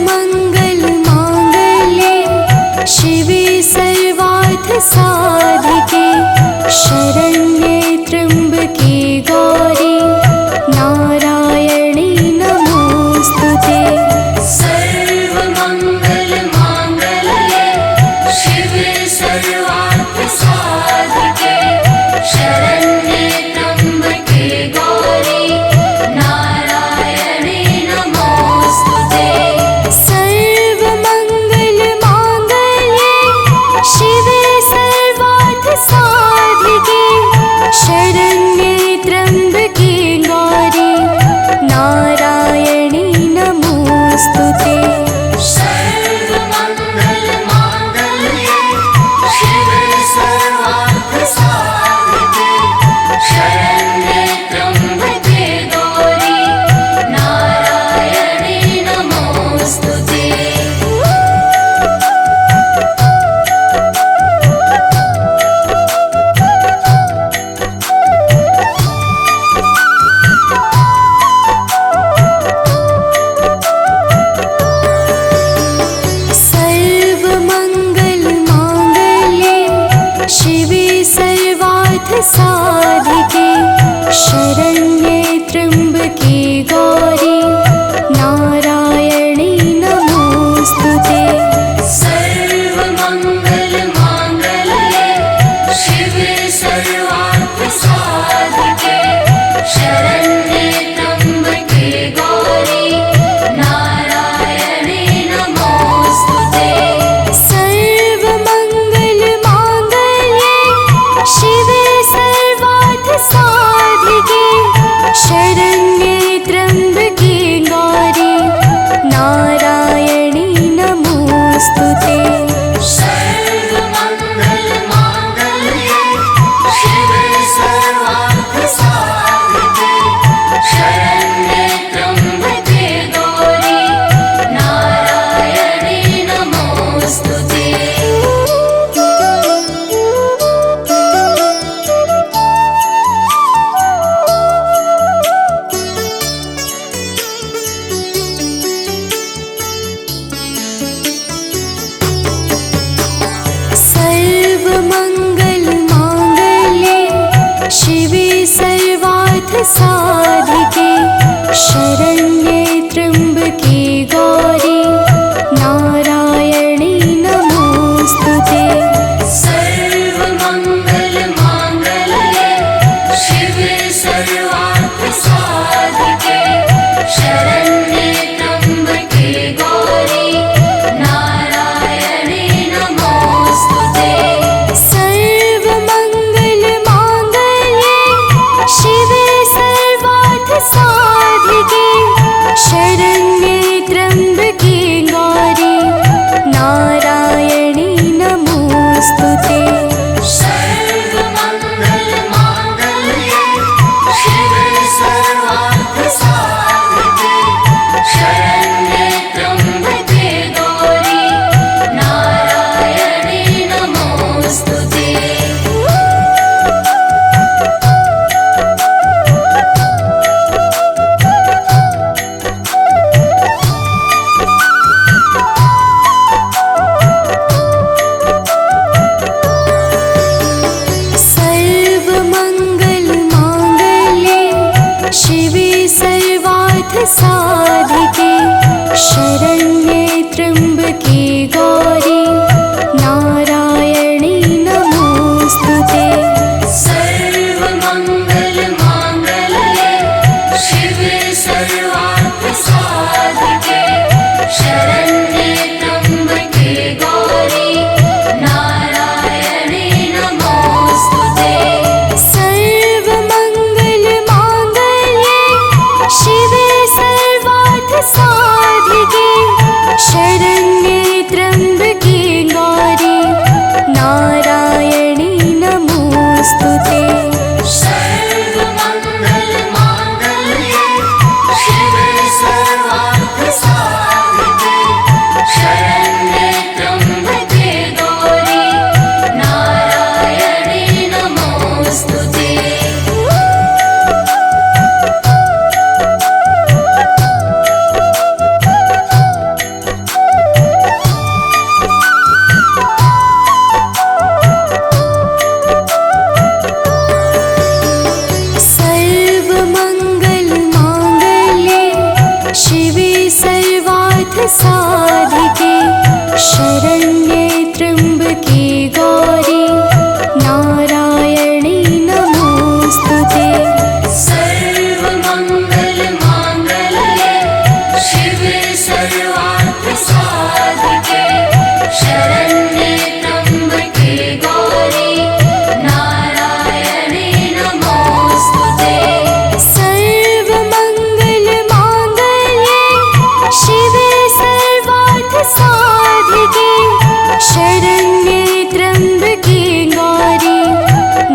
सर्वमंगल मांगल्ये शिवे सर्वार्थसाधिके शरण्ये त्र्यंबके गौरी नारायणी नमोस्तुते। सर्वमंगल मांगल्ये शिवे सर्वार्थसाधिके शरण्ये त्र्यंबके गौरी नारायणी नमोस्तुते। सर्वमंगल मांगल्ये शिवे सर्वार्थसाधिके शरण्ये त्र्यंबके गौरी नारायणी नमोस्तुते। सर्वमंगल मांगल्ये शिवे सर्वार्थसाधिके शरण्ये त्र्यंबके गौरी नारायणी नमोस्तुते। सर्वमंगल मांगल्ये शिवे सर्वार्थसाधिके शरण्ये त्र्यंबके गौरी नारायणी नमोस्तुते। सर्वमंगल मांगल्ये शिवे सर्वार्थसाधिके शरण्ये त्र्यंबके गौरी नारायणी नमोस्तुते। सर्वमंगल मांगल्ये शिवे सर्वार्थसाधिके शरण्ये त्र्यंबके गौरी नारायणी नमोस्तुते। सर्वमंगल मांगल्ये शिवे सर्वार्थसाधिके शरण्ये त्र्यंबके गौरी नारायणी नमोस्तुते। सर्वमंगल मांगल्ये शिवे सर्वार्थसाधिके शरण्ये त्र्यंबके गौरी नारायणी नमोस्तुते। सर्वमंगल मांगल्ये शिवे सर्वार्थसाधिके शरण्ये त्र्यंबके गौरी नारायणी नमोस्तुते। सर्वमंगल मांगल्ये शिवे सर्वार्थसाधिके शरण्ये त्र्यंबके गौरी नारायणी नमोस्तुते। सर्वमंगल मांगल्ये शिवे सर्वार्थसाधिके शरण्ये त्र्यंबके गौरी नारायणी नमोस्तुते। सर्वमंगल मांगल्ये शिवे सर्वार्थसाधिके शरण्ये त्र्यंबके गौरी नारायणी नमोस्तुते। सर्वमंगल मांगल्ये शिवे सर्वार्थसाधिके शरण्ये त्र्यंबके गौरी नारायणी नमोस्तुते। सर्वमंगल मांगल्ये शिवे सर्वार्थसाधिके शरण्ये त्र्यंबके गौरी नारायणी नमोस्तुते। सर्वमंगल मांगल्ये शिवे सर्वार्थसाधिके शरण्ये त्र्यंबके गौरी नारायणी नमोस्तुते। साधिके शरण्ये त्र्यम्बके गौरी नारायणी नमोस्तुते। सर्वमङ्गलमाङ्गल्ये शिवे सर्वार्थसाधिके शरण्ये त्र्यम्बके गौरी नारायणी नमोस्तुते। सर्वमङ्गलमाङ्गल्ये शिवे सर्वार्थसाधिके शरण्ये त्र्यम्बके गौरी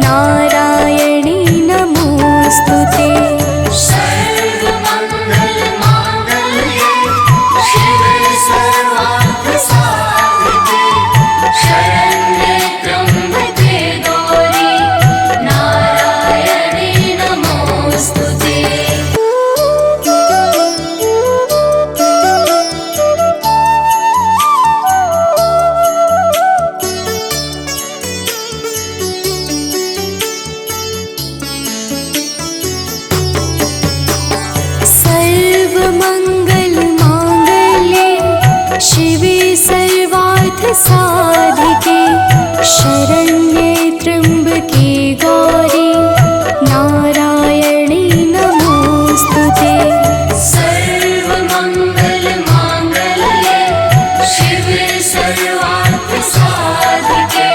नारायणी नमोस्तुते। सर्वमङ्गलमाङ्गल्ये शिवे सर्वार्थसाधिके शरण्ये त्र्यम्बके गौरी नारायणी नमोस्तुते। सर्वमङ्गलमाङ्गल्ये शिवे सर्वार्थसाधिके शरण्ये त्र्यम्बके गौरी नारायणी नमोस्तुते। सर्वमङ्गलमाङ्गल्ये शिवे सर्वार्थसाधिके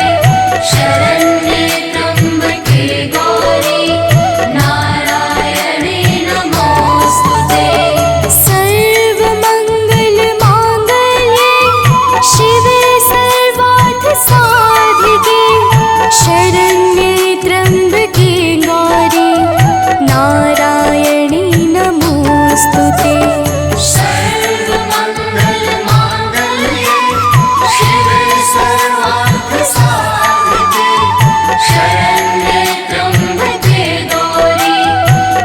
शरण्ये त्र्यम्बके गौरी नारायणी नमोस्तुते। सर्वमङ्गलमाङ्गल्ये शिवे सर्वार्थसाधिके शरण्ये त्र्यम्बके गौरी नारायणी नमोस्तुते। सर्वमङ्गलमाङ्गल्ये शिवे सर्वार्थसाधिके शरण्ये त्र्यम्बके गौरी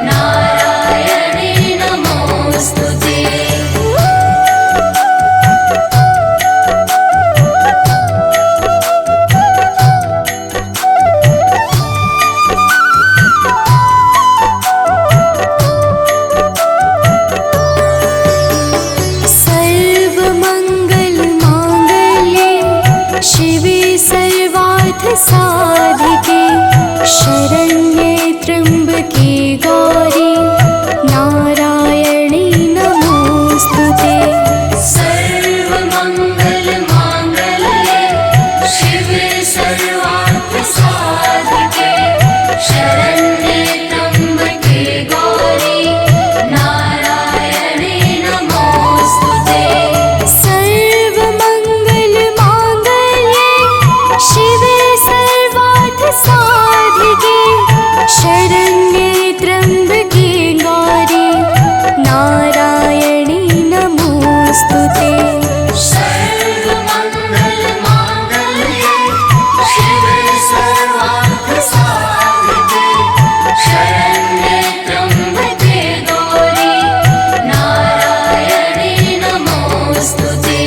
नारायणी नमोस्तुते। सर्वमङ्गलमाङ्गल्ये शिवे सर्वार्थसाधिके शरण्ये त्र्यम्बके गौरी नारायणी नमोस्तुते। सर्वमङ्गलमाङ्गल्ये शिवे सर्वार्थसाधिके शरण्ये त्र्यम्बके गौरी नारायणी नमोस्तुते। सर्वमङ्गलमाङ्गल्ये शिवे सर्वार्थसाधिके शरण्ये त्र्यम्बके गौरी नारायणी नमोस्तुते। सर्वमङ्गलमाङ्गल्ये शिवे सर्वार्थसाधिके शरण्ये त्र्यम्बके गौरी नारायणी नमोस्तुते।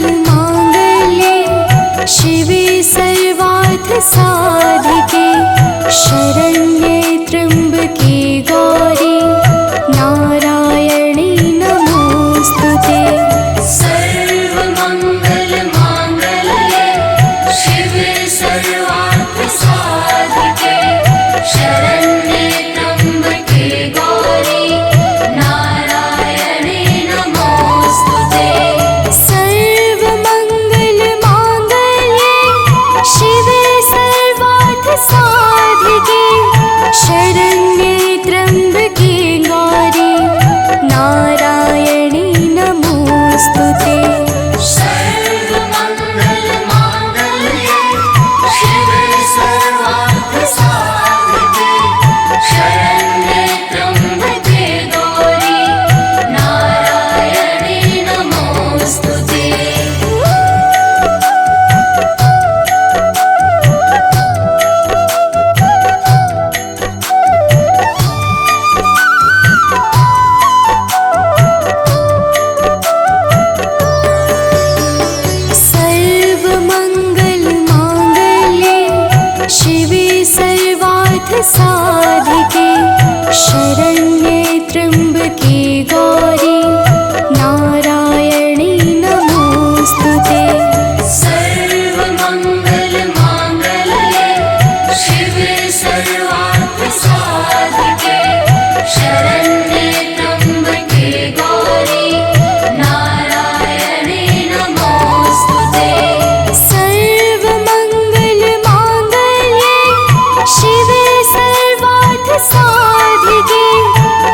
सर्वमङ्गलमाङ्गल्ये शिवे सर्वार्थसाधिके शरण्ये त्र्यम्बके गौरी नारायणी नमोस्तुते। सर्वमङ्गलमाङ्गल्ये शिवे सर्वार्थसाधिके शरण्ये त्र्यम्बके गौरी नारायणी नमोस्तुते। सर्वमङ्गलमाङ्गल्ये शिवे सर्वार्थसाधिके शरण्ये त्र्यम्बके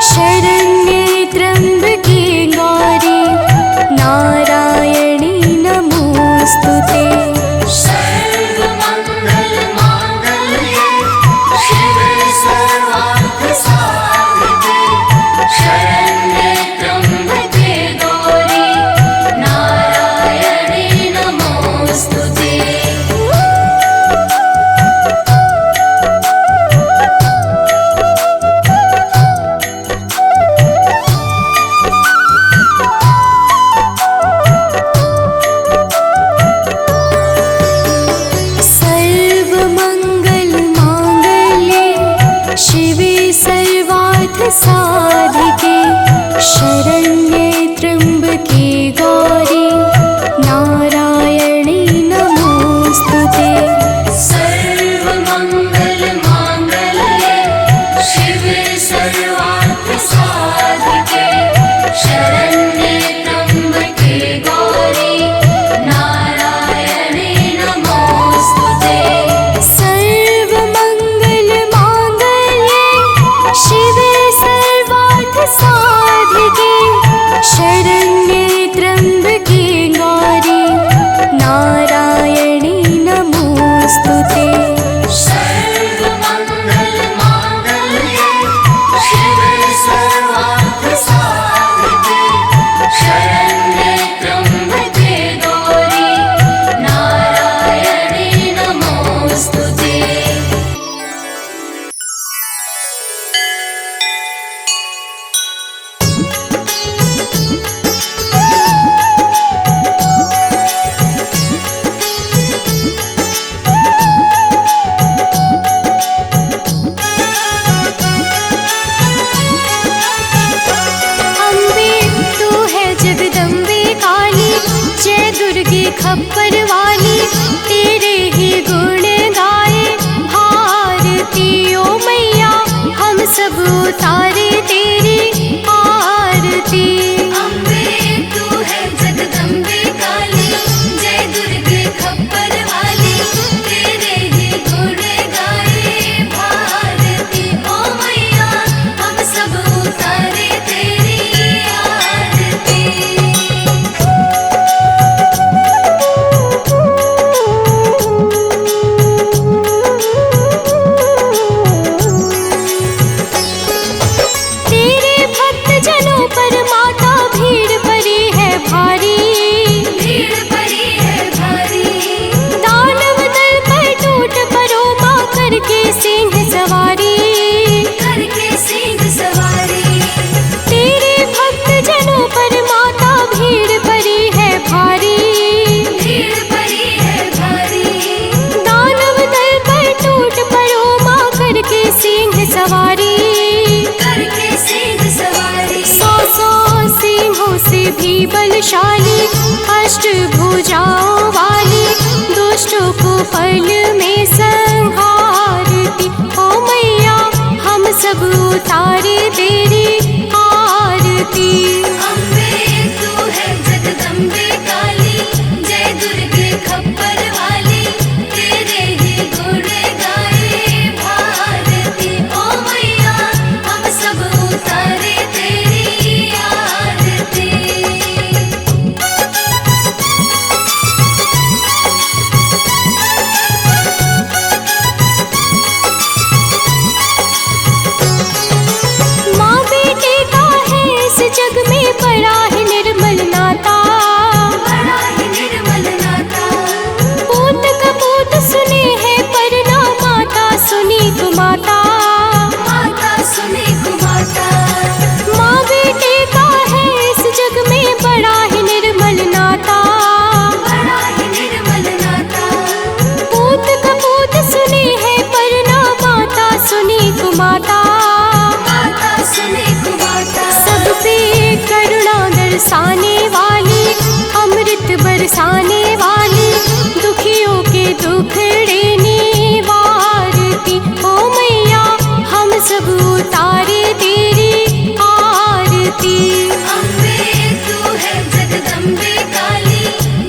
शरण्ये त्र्यम्बके गौरी नारायणी नमोऽस्तुते। सर्वमङ्गलमाङ्गल्ये शिवे सर्वार्थसाधिके शरण्ये त्र्यम्बके गौरी नारायणी नमोऽस्तुते। सर्वमङ्गलमाङ्गल्ये शिवे सर्वार्थसाधिके शरण्ये त्र्यम्बके गौरी नारायणी नमोऽस्तुते। सर्वमङ्गलमाङ्गल्ये शिवे सर्वार्थसाधिके शरण्ये त्र्यम्बके गौरी नारायणी नमोऽस्तुते। सर्वमङ्गलमाङ्गल्ये शिवे सर्वार्थसाधिके शरण्ये त्र्यम्बके गौरी नारायणी नमोऽस्तुते। सर्वमङ्गलमाङ्गल्ये शिवे सर्वार्थसाधिके शरण्ये त्र्यम्बके गौरी नारायणी नमोऽस्तुते। अम्बे तू है जगदम्बे काली, जय दुर्गे खप्पर वाली, तेरे ही गुण गाए भारती ओ मैया, हम सब उतारे तेरी आरती। अम्बे तू है जगदम्बे काली, जय दुर्गे खप्पर वाली, तेरे ही गुण गाए भारती ओ मैया, हम सब उतारे तेरी आरती। तेरे भक्त जनों पर माता भीड़ पड़ी है भारी, भीड़ पड़ी है भारी, दानव दल पर टूट पड़ो माँ करके सिंह सवारी। करके सिंह सवारी। तेरे भक्त जनों पर माता भीड़ पड़ी है भारी, भीड़ पड़ी है भारी, दानव दल पर टूट पड़ो माँ करके सिंह सवारी। करके सिंह सवारी। सौ सौ सिंहों से भी बलशाली, अष्टभुजाओं वाली, दुष्टों को पल में संहारती ओ मैया, हम सब उतारे तेरी आरती। अम्बे तू है जगदम्बे काली, जय दुर्गे खप्पर वाली, तेरे ही गुण गाए भारती ओ मैया, हम सब उतारे तेरी आरती। माँ बेटे का है इस जग में बड़ा ही निर्मल नाता, बड़ा ही निर्मल नाता, पूत कपूत सुने हैं पर ना माता सुनी कुमाता। माता सुने कुमाता। माँ बेटे का है इस जग में बड़ा ही निर्मल नाता, बड़ा ही निर्मल नाता, पूत कपूत सुने हैं पर ना माता सुनी कुमाता। माता सुने कुमाता। सब पे करुणा दर्शाने वाली, अमृत बरसाने वाली, दुखियों के दुखड़े निवारती ओ मैया, हम सब उतारे तेरी आरती। अम्बे तू है जगदम्बे काली,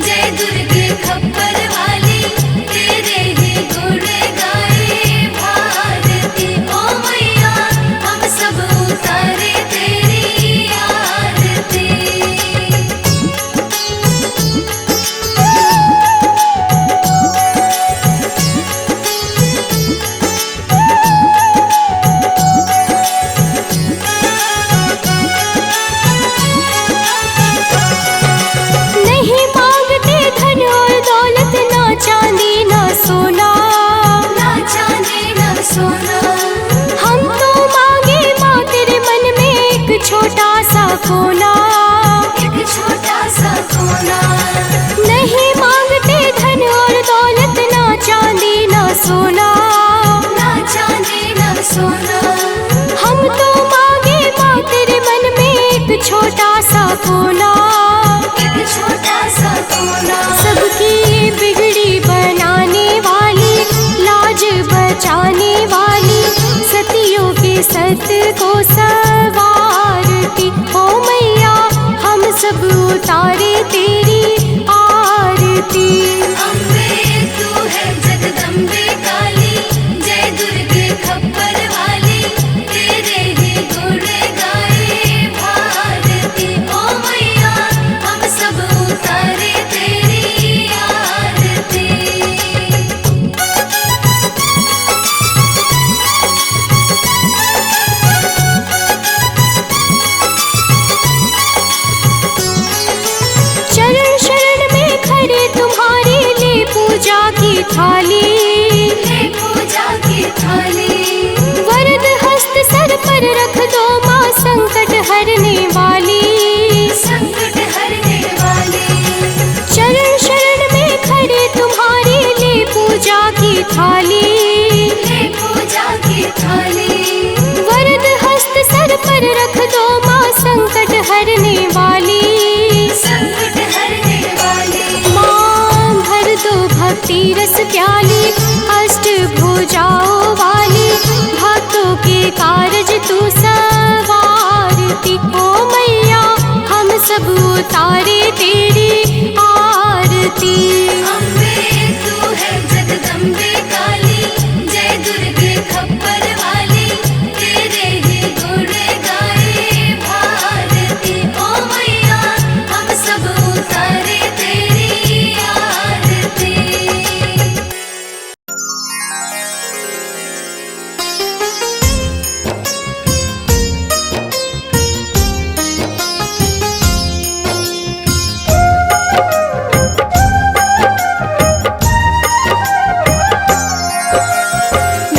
जय दुर्गे खप्पर वाली, तेरे ही गुण गाए भारती ओ मैया, हम सब उतारे छोटा सा कोना, एक छोटा सा कोना। नहीं मांगते धन और दौलत, ना चांदी ना सोना, ना चांदी ना सोना। हम तो मांगे माँ तेरे मन में एक छोटा सा कोना, एक छोटा सा कोना। सबकी बिगड़ी बनाने वाली, लाज बचाने वाली, सतियों के सत को सवारती ओ मैया, हम सब उतारे तेरी आरती। अम्बे तू है जगदम्बे काली, जय दुर्गे खप्पर वाली, तेरे ही गुण गाए भारती। ओ मैया हम सब उतारे तेरी आरती। चरण शरण में खड़े तुम्हारे, ले पूजा की थाली, ले पूजा की थाली। वरद हस्त सर पर रख दो माँ, संकट हरने वाली, संकट हरने वाली। चरण शरण में खड़े तुम्हारे, ले पूजा की थाली, ले पूजा की थाली। वरद हस्त सर पर रख दो माँ, संकट हरने वाली, संकट हरने वाली। माँ भर दो भक्ति रस प्याली, अष्ट भुजाओं वाली, भक्तों के कारज तू सवारती ओ मैया, हम सब उतारे तेरी आरती। अम्बे तू है जगदम्बे काली, जय दुर्गे खप्पर वाली, तेरे ही गुण गाए भारती। ओ मैया हम सब उतारे तेरी आरती।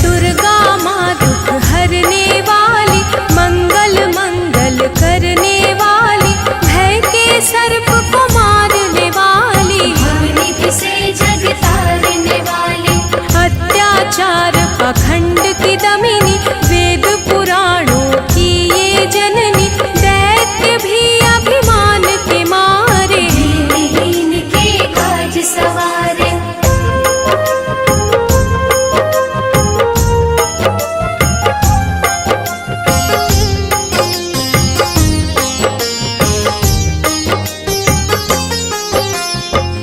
दुर्गा माँ दुख हरने वाली, मंगल मंगल करने वाली, भय के सर्प को मारने वाली, भवनिधि से जग तारने वाली, अत्याचार पाखंड की दमिनी, वेद पुराणों की ये जननी, दैत्य भी अभिमान के मारे, दीनहीन के काज सवारे।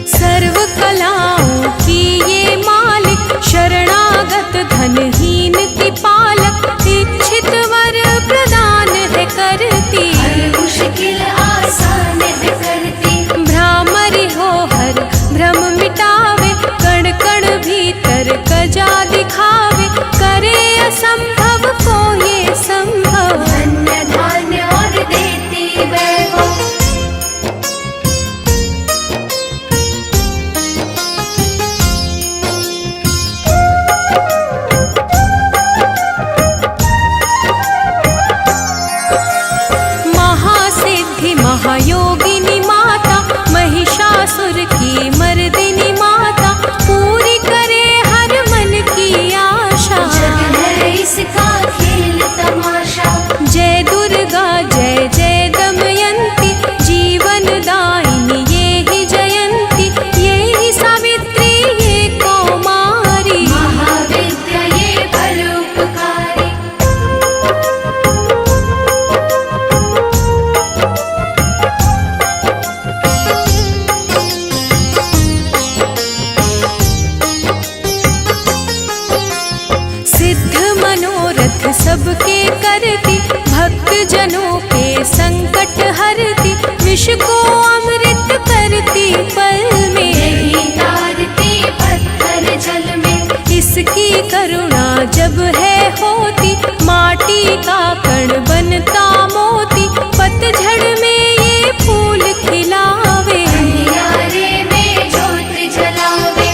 सर्व कलाओं की ये मालिक, शरणागत धनहीन की पालक, इच्छित वर प्रदान है करती, हर मुश्किल आसान है करती। भ्रामरी हो हर भ्रम मिटावे, कण कण भीतर कजा दिखावे, करे असंभव को ये संभव, धन्य धान्य और देती वैभव। महासिद्धि महायोगिनी माता, महिषासुर की मर्दिनी माता, पूरी करे हर मन की आशा। जग है इसका खेल तमाशा, जय दुर्गा जय जय दमयंती, जीवन दायिनी ये ही जयंती, ये ही सावित्री ये कौमारी, महाविद्या ये परोपकारी। सिद्ध मनोरथ सबके करती, भक्त जनों के संकट हरती, विष को अमृत करती पल में, यही तारती पत्थर जल में। इसकी करुणा जब है होती, माटी का कण बनता मोती, पतझड़ में ये फूल खिलावे, अंधियारे में ज्योत जलावे।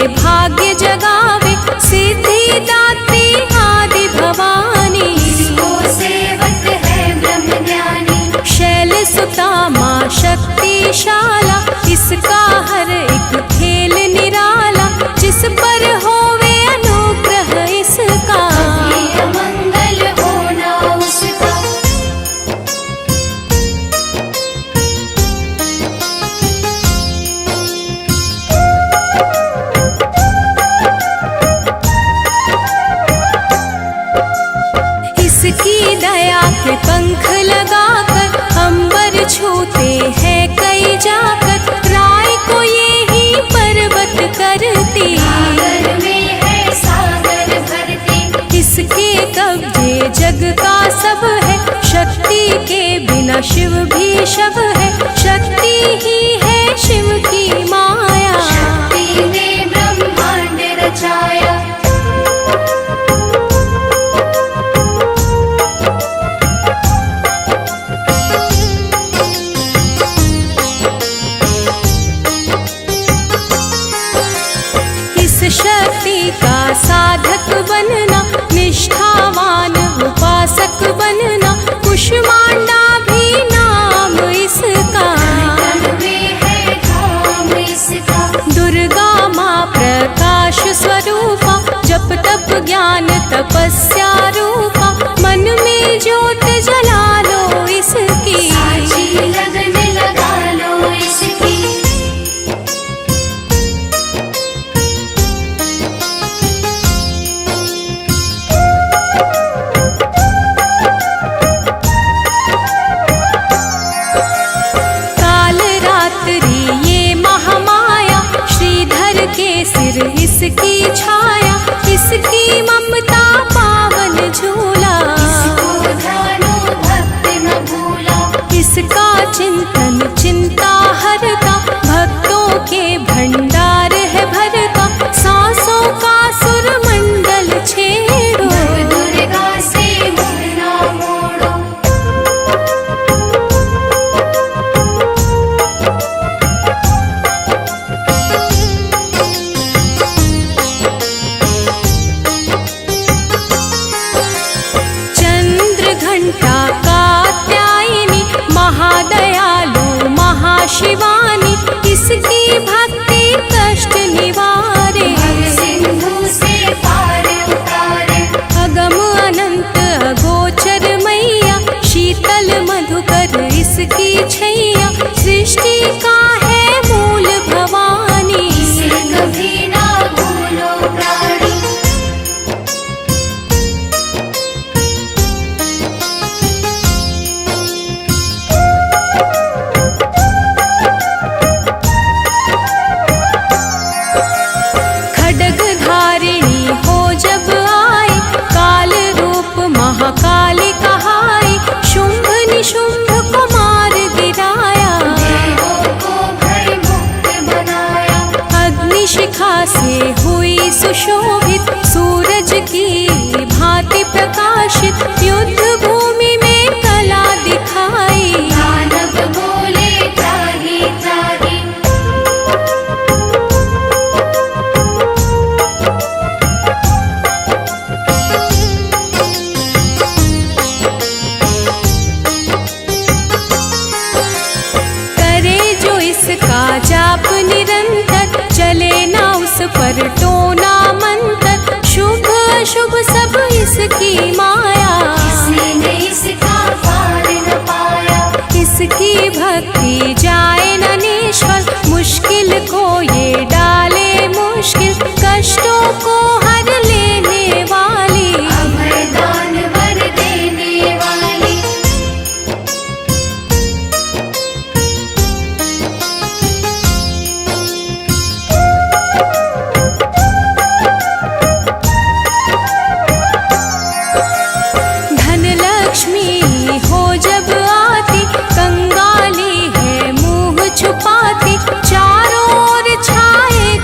भाग्य जगावे, सिद्धि दात्री आदि भवानी। इसको सेवक है ब्रह्म ज्ञानी। शैल सुता माँ शक्तिशाला, इसका हर एक खेल निराला। जिस पर होवे अनुग्रह इसका, ये मंगल होना उसका। इसकी दया के पंख लगाकर अंबर छूते हैं कई जाकर। राय को ये ही पर्वत करती, सागर में है सागर भरती। इसके कब्जे जग का सब है, शक्ति के बिना शिव भी शव है। शक्ति ही है शिव की माया, शक्ति ने ब्रह्मांड रचाया। इस शक्ति का साधक बनना, निष्ठावान उपासक बनना। कुष्मांडा भी नाम इसका, तन में है धाम इसका। दुर्गा माँ प्रकाश स्वरूपा, जप तप ज्ञान तपस्या रूपा। मन में ज्योत जला लो इसकी, साची लगन लगा लो इसकी। काल रात्रि ये महामाया, श्रीधर के सिर इसकी छाया। इसकी ममता पावन झूला, इसको ध्यानो भक्त न भूला। इसका चिंतन चिंता हरता, भक्तों के भंडार है भरता। सांसों का सुर मंडल छेड़ो, नव दुर्गा से मुँह ना मोड़ो। चंद्र घंटा कात्यायनी, महादयालु महाशिवानी। इसकी भक्ति कष्ट निवारे, सिंधु से पार उतारे। अगम अनंत अगोचर मैया, शीतल मधुकर इसकी छैया। सृष्टि का है मूल भवानी, इसे कभी ना भूलो प्राणी। खड्ग धारिणी हो जब आई, काल रूप महाकाली कहाई। शुंभ निशुंभ को मार गिराया, देवों को भय मुक्त बनाया। अग्निशिखा से हुई सुशोभित, सूरज की भांति प्रकाशित। युद्ध भूमि में कला दिखाई, दानव बोले त्राहि त्राहि। करे जो इसका जाप निरंतर, चले ना उस पर टोना मंत्र। शुभ अशुभ सब इसकी माया, किसी ने इसका पार न पाया। इसकी भक्ति जाए न निष्फल, मुश्किल को ये डाले मुश्किल। कष्टों को हर लेने वाली, अभय दान वर देने वाली। धन लक्ष्मी हो जब आती, कंगाली है मुंह छुपाती। चारों ओर छाए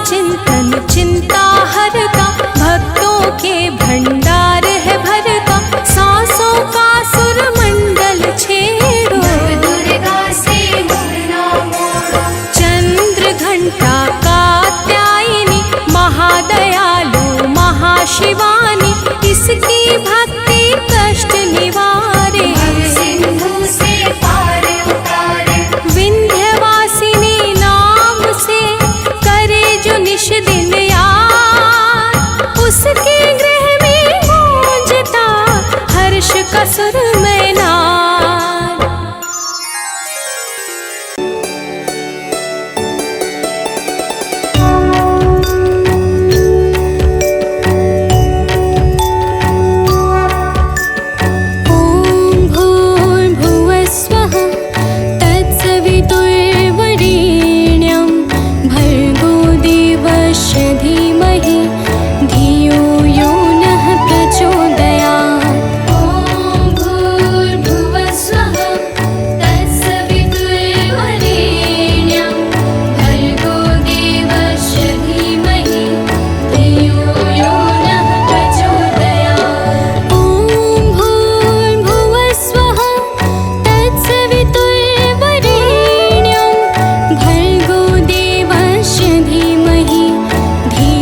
चिंतन चिंता हरता, भक्तों के भंडार है भरता, सांसों का सुरमंडल छेड़ो। नव दुर्गा से मुँह ना मोड़ो। चंद्र घंटा कात्यायनी, महादयालु महाशिवानी, इसकी भक्ति कष्ट निवारे। भव सिंधु से पार उतारे। विंध्यवासिनी नाम से करे जो निश दिन याद, उसके गृह में गूंजता हर्ष का सुरमय नाद। ॐ भूर्भुवः स्वः तत्सवितुर्वरेण्यं, भर्गो देवस्य धीमहि धियो यो नः प्रचोदयात्। ॐ भूर्भुवः स्वः तत्सवितुर्वरेण्यं, भर्गो देवस्य धीमहि धियो यो नः प्रचोदयात्। ॐ भूर्भुवः स्वः तत्सवितुर्वरेण्यं, भर्गो देवस्य धीमहि धियो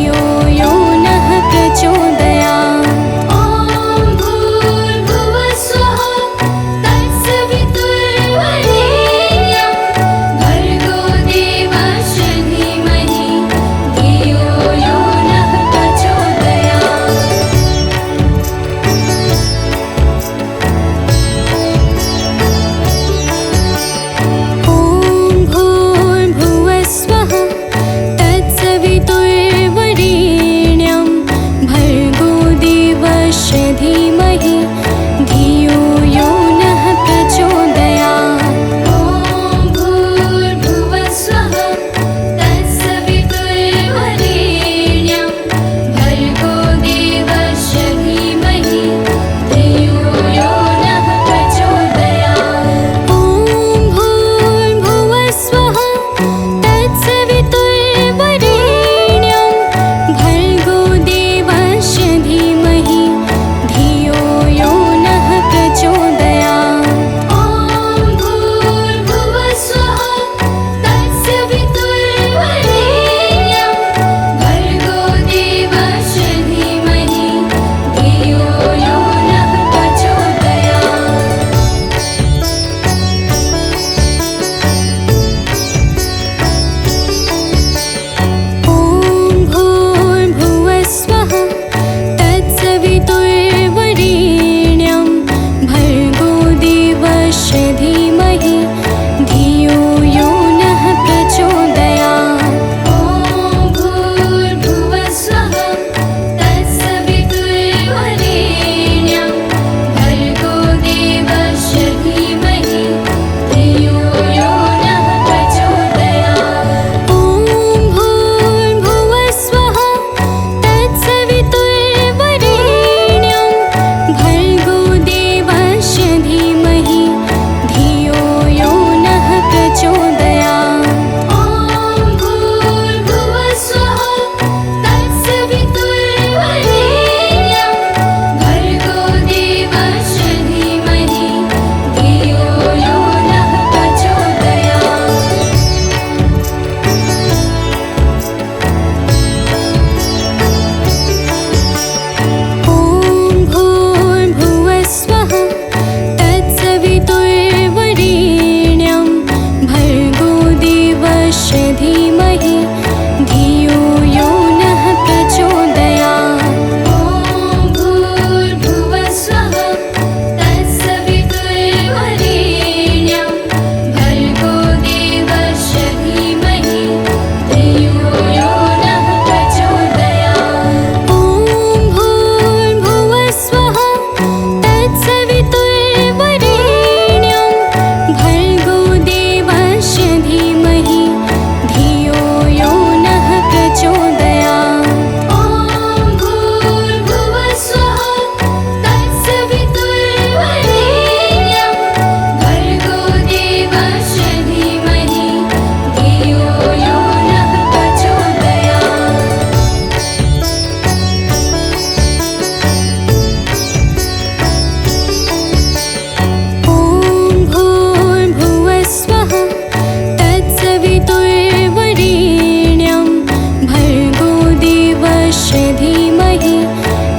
देवस्य धीमहि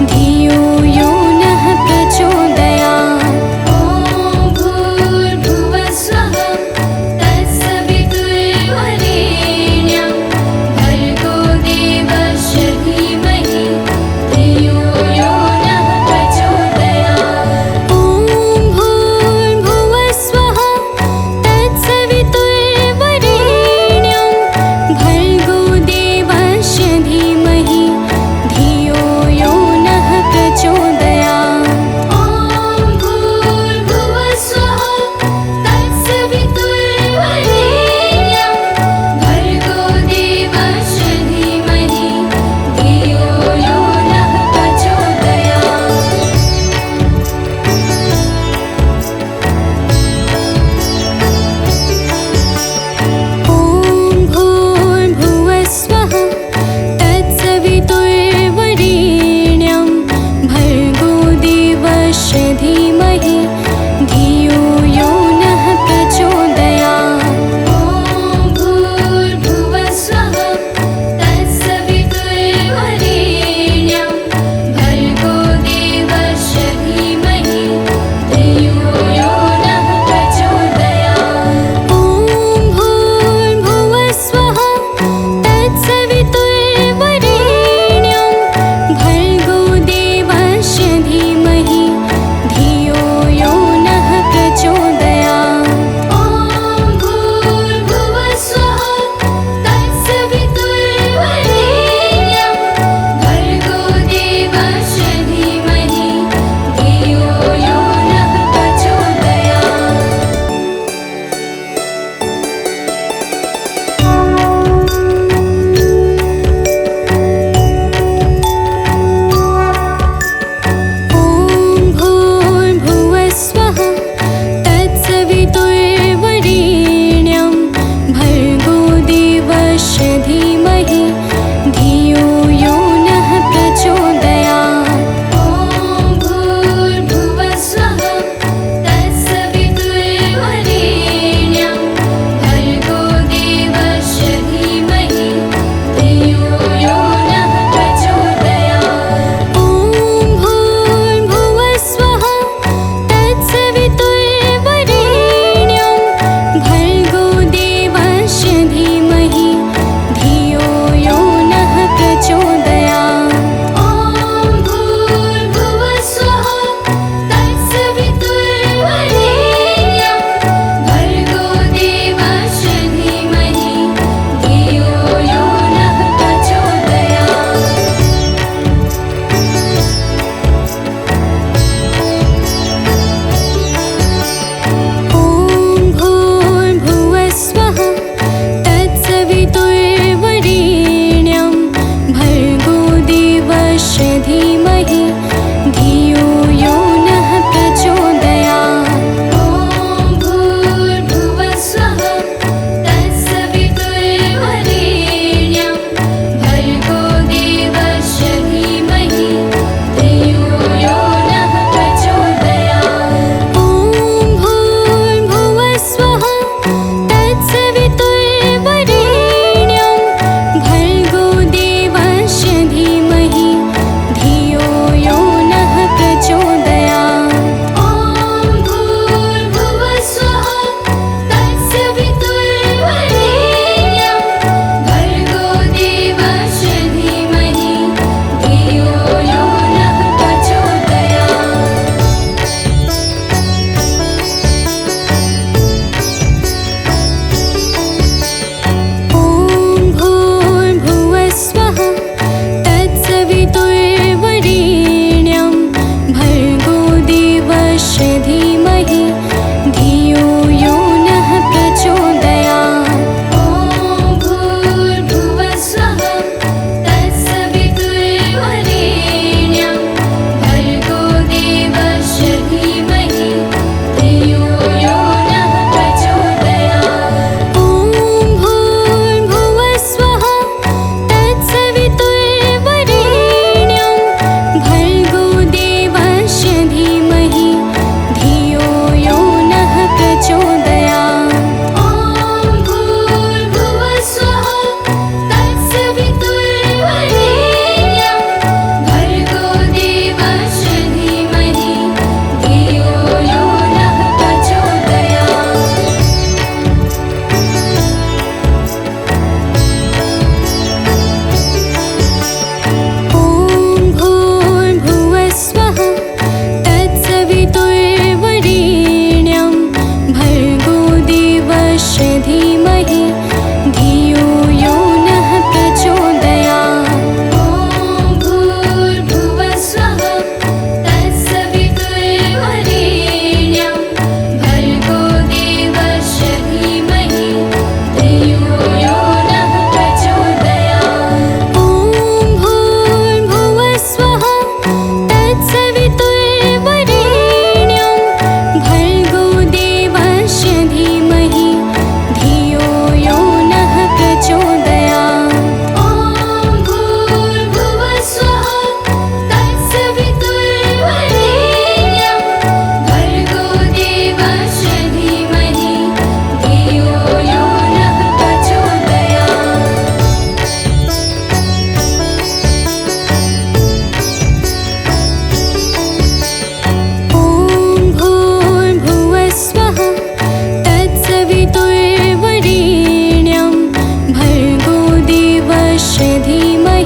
धियो यो नः प्रचोदयात्। ॐ भूर्भुवस्वः तत्सवितुर्वरेण्यं भर्गो देवस्य धीमहि धियो यो नः प्रचोदयात्। ॐ भूर्भुवस्वः तत्सवितुर्वरेण्यं भर्गो देवस्य धीमहि धियो यो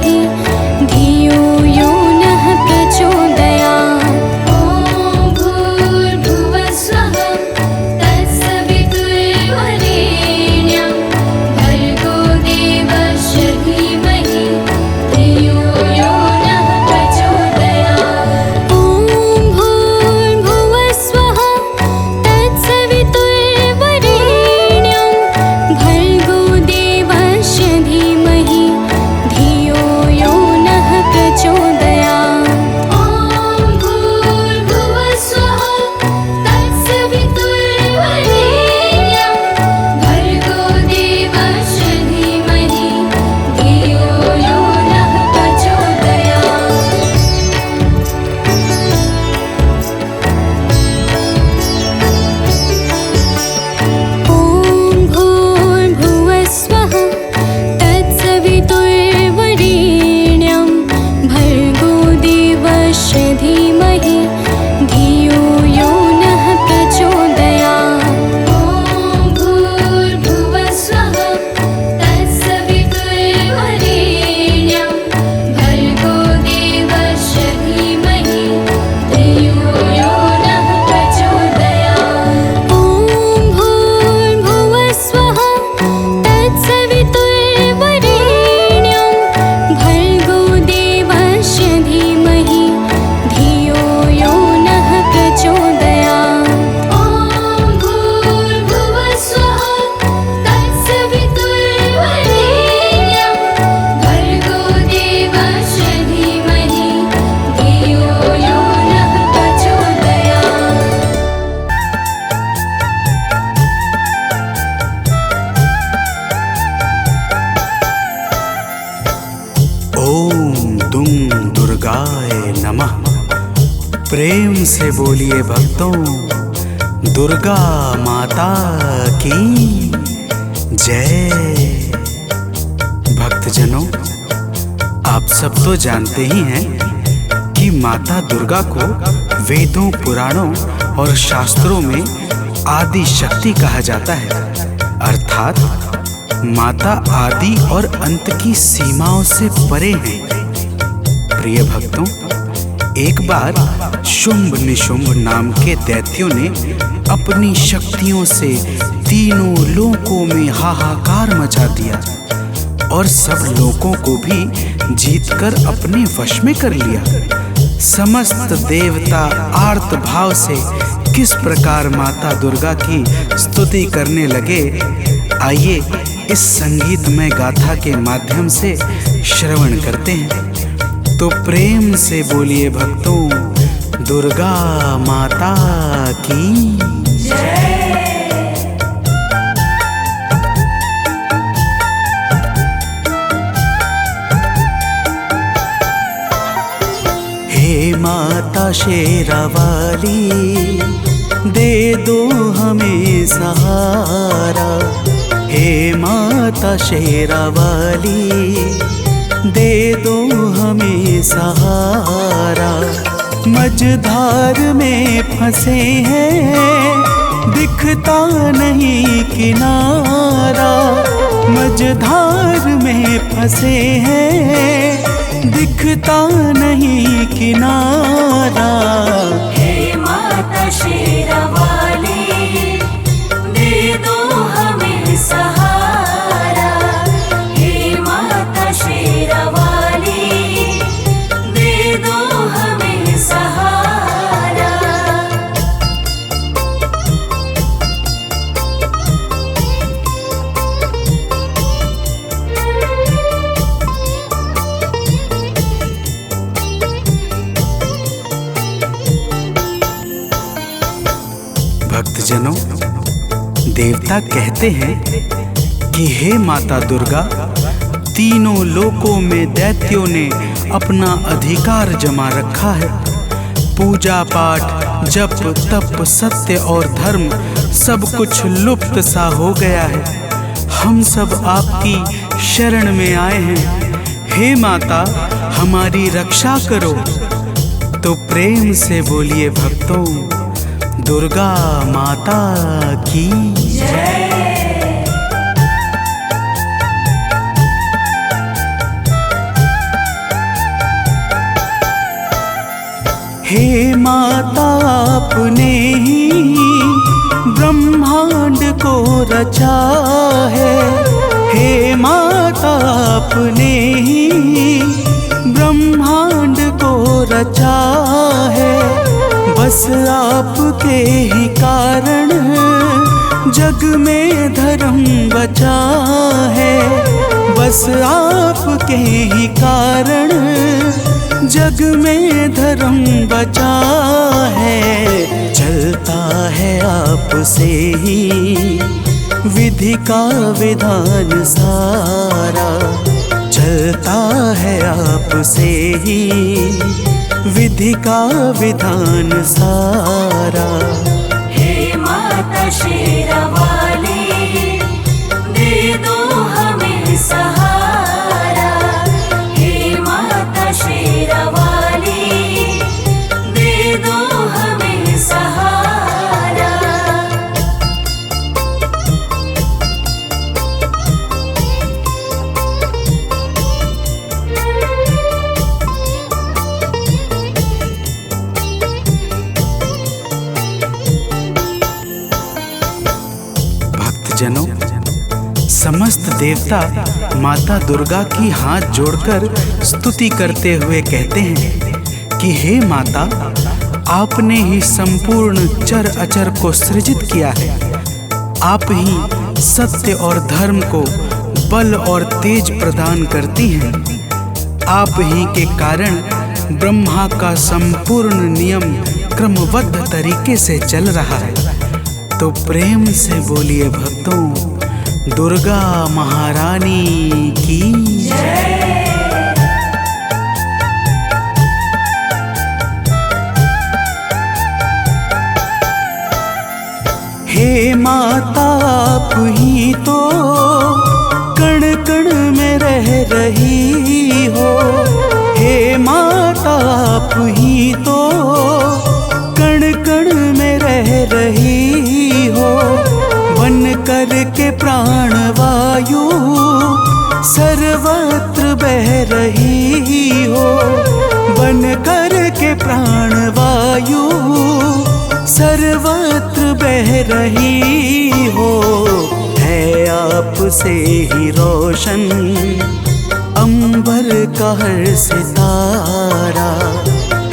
मही धियो यो नः प्रचोदयात्। ॐ भूर्भुवः स्वः तत्सवितुर्वरेण्यं भर्गो देवस्य धीमहि धियो यो नः प्रचोदयात्। ॐ भूर्भुवः स्वः तत्सवितुर्वरेण्यं भर्गो देवस्य धीमहि धियो यो नः प्रचोदयात्। ॐ भूर्भुवः स्वः तत्सवितुर्वरेण्यं भर्गो देवस्य धीमहि धियो यो नः प्रचोदयात्। ॐ भूर्भुवः स्वः तत्सवितुर्वरेण्यं भर्गो देवस्य धीमहि धियो यो नः प्रचोदयात्। ॐ भूर्भुवः स्वः तत्सवितुर्वरेण्यं भर्गो देवस्य धीमहि धियो यो नः प्रचोदयात्। ॐ भूर्भुवः स्वः तत्सवितुर्वरेण्यं भर्गो देवस्य धीमहि धियो यो नः प्रचोदयात्। ॐ भूर्भुवः स्वः तत्सवितुर्वरेण्यं भर्गो देवस्य धीमहि धियो यो नः प्रचोदयात्। ओम दुम दुर्गाय नमः। प्रेम से बोलिए भक्तों, दुर्गा माता की जय। भक्तजनों, आप सब तो जानते ही हैं कि माता दुर्गा को वेदों, पुराणों और शास्त्रों में आदि शक्ति कहा जाता है, अर्थात माता आदि और अंत की सीमाओं से परे हैं। प्रिय भक्तों, एक बार शुंभ निशुंभ नाम के दैत्यों ने अपनी शक्तियों से तीनों लोकों में हाहाकार मचा दिया और सब लोकों को भी जीतकर अपने वश में कर लिया। समस्त देवता आर्त भाव से किस प्रकार माता दुर्गा की स्तुति करने लगे, आइए इस संगीतमय गाथा के माध्यम से श्रवण करते हैं। तो प्रेम से बोलिए भक्तों, दुर्गा माता की हे माता शेरावाली, दे दो हमें सहारा। हे माता शेरावाली, दे दो हमें सहारा। मझधार में फंसे हैं, दिखता नहीं किनारा। मझधार में फंसे हैं, दिखता नहीं किनारा। हे माता शेरावाली, दे दो हमें सहारा। हे माता शेरावाली, दे दो हमें सहारा। भक्तजनों, देवता कहते हैं कि हे माता दुर्गा, तीनों लोकों में दैत्यों ने अपना अधिकार जमा रखा है। पूजा पाठ, जप तप, सत्य और धर्म सब कुछ लुप्त सा हो गया है। हम सब आपकी शरण में आए हैं। हे माता, हमारी रक्षा करो। तो प्रेम से बोलिए भक्तों, दुर्गा माता की जय। हे माता आपने ही ब्रह्मांड को रचा है। हे माता आपने ही ब्रह्मांड को रचा है। बस आपके ही कारण जग में धर्म बचा है। बस आपके ही कारण जग में धर्म बचा है। चलता है आपसे ही विधि का विधान सारा। चलता है आपसे ही विधि का विधान सारा। हे माता शेरावाली, दे दो हमें सहारा। हे माता शेरावाली, दे दो हमें सहारा। भक्तजनों, समस्त देवता माता दुर्गा की हाथ जोड़कर स्तुति करते हुए कहते हैं कि हे माता, आपने ही संपूर्ण चर अचर को सृजित किया है। आप ही सत्य और धर्म को बल और तेज प्रदान करती हैं। आप ही के कारण ब्रह्मा का संपूर्ण नियम क्रमबद्ध तरीके से चल रहा है। तो प्रेम से बोलिए भक्तों, दुर्गा महारानी की जय। हे माता आप ही तो कण कण में रह रही हो। हे माता आप ही तो कण कण में रह रही हो। बन कर के प्राण वायु सर्वत्र बह रही हो। बन कर के प्राण वायु सर्वत्र बह रही हो। है आपसे ही रोशन अंबर का हर सितारा।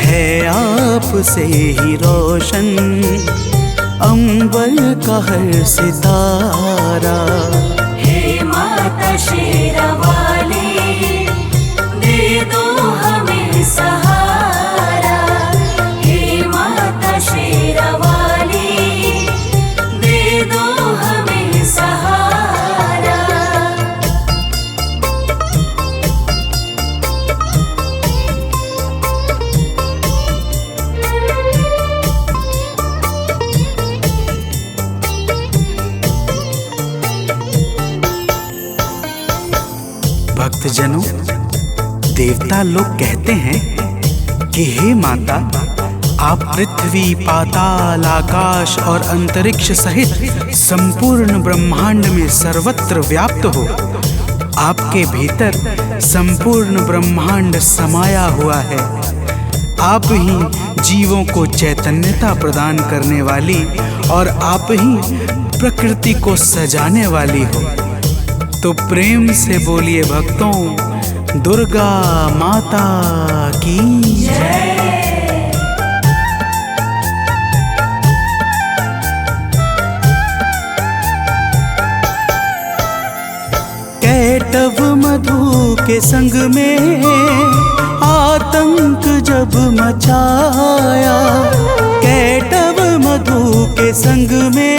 है आपसे ही रोशन अंबर का हर सितारा। हे माता शेरावाली, दे दो हमें सहारा। हे माता शेरावाली, दे दो हमें सहारा। भक्तजनों, देवता लोग कहते हैं कि हे माता, आप पृथ्वी, पाताल, आकाश और अंतरिक्ष सहित संपूर्ण ब्रह्मांड में सर्वत्र व्याप्त हो। आपके भीतर संपूर्ण ब्रह्मांड समाया हुआ है। आप ही जीवों को चैतन्यता प्रदान करने वाली और आप ही प्रकृति को सजाने वाली हो। तो प्रेम से बोलिए भक्तों, दुर्गा माता की जय। कैटव मधु के संग में आतंक जब मचाया। कैटव मधु के संग में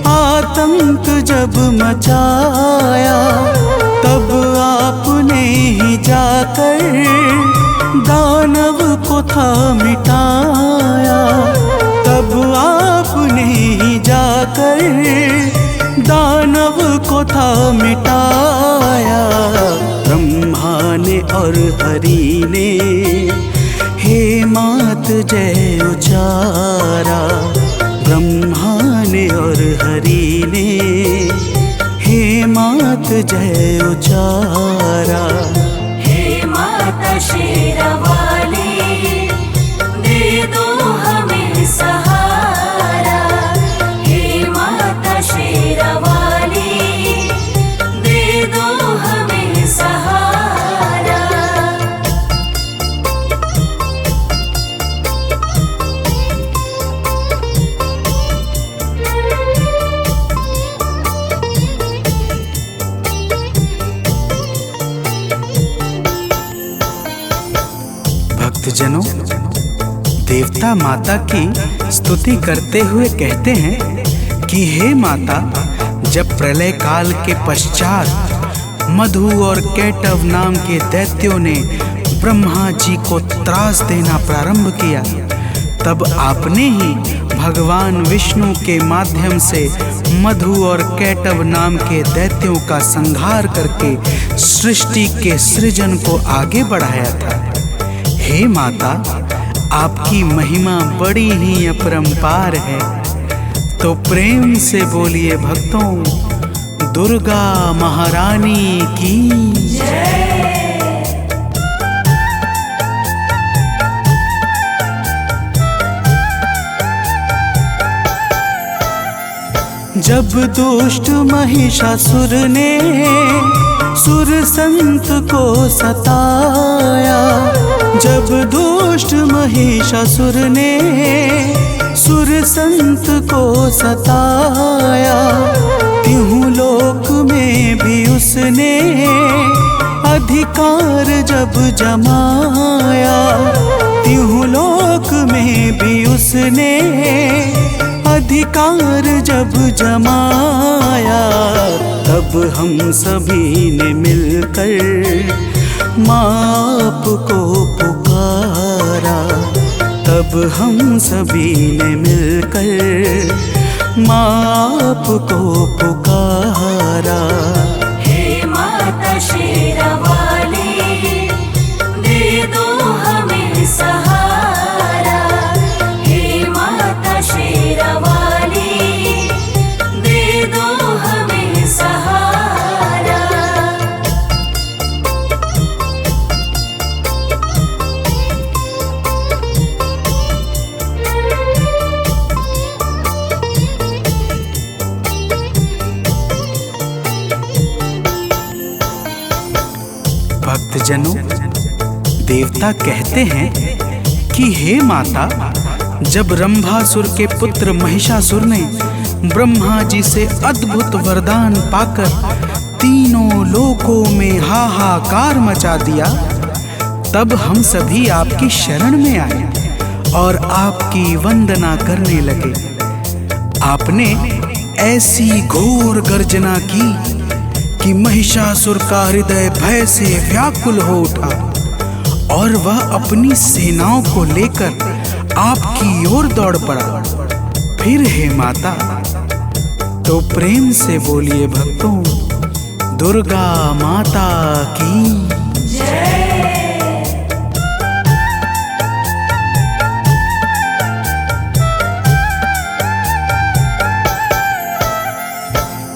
आतंक जब मचाया। तब आपने ही जाकर दानव को था मिटाया। तब आपने ही जाकर दानव को था मिटाया। ब्रह्मा ने और हरि ने हे मात जय उचारा। ब्रह्मा ने और हरि ने हे मात जय उचारा। हे माता शेरावाली, भक्तजनों, देवता माता की स्तुति करते हुए कहते हैं कि हे माता, जब प्रलय काल के पश्चात मधु और कैटव नाम के दैत्यों ने ब्रह्मा जी को त्रास देना प्रारंभ किया, तब आपने ही भगवान विष्णु के माध्यम से मधु और कैटव नाम के दैत्यों का संहार करके सृष्टि के सृजन को आगे बढ़ाया था। हे माता, आपकी महिमा बड़ी ही अपरंपार है, तो प्रेम से बोलिए भक्तों, दुर्गा महारानी की जय। जब दुष्ट महिषासुर ने सुर संत को सताया, जब दुष्ट महिषासुर ने सुर संत को सताया, तिहु लोक में भी उसने अधिकार जब जमाया, तिहु लोक में भी उसने अधिकार जब जमाया, तब हम सभी ने मिलकर माँ को पुकारा, तब हम सभी ने मिलकर माँ को पुकारा। हे माता शेरावाली, दे दो हमें सहारा। हे माता शेरावाली, दे दो हमें सहारा। भक्तजनों, देवता कहते हैं कि हे माता, जब रंभासुर के पुत्र महिषासुर ने ब्रह्मा जी से अद्भुत वरदान पाकर तीनों लोकों में हाहाकार मचा दिया, तब हम सभी आपकी शरण में आए और आपकी वंदना करने लगे। आपने ऐसी घोर गर्जना की कि महिषासुर का हृदय भय से व्याकुल हो उठा और वह अपनी सेनाओं को लेकर आपकी ओर दौड़ पड़ा। फिर हे माता, तो प्रेम से बोलिए भक्तों, दुर्गा माता की जय।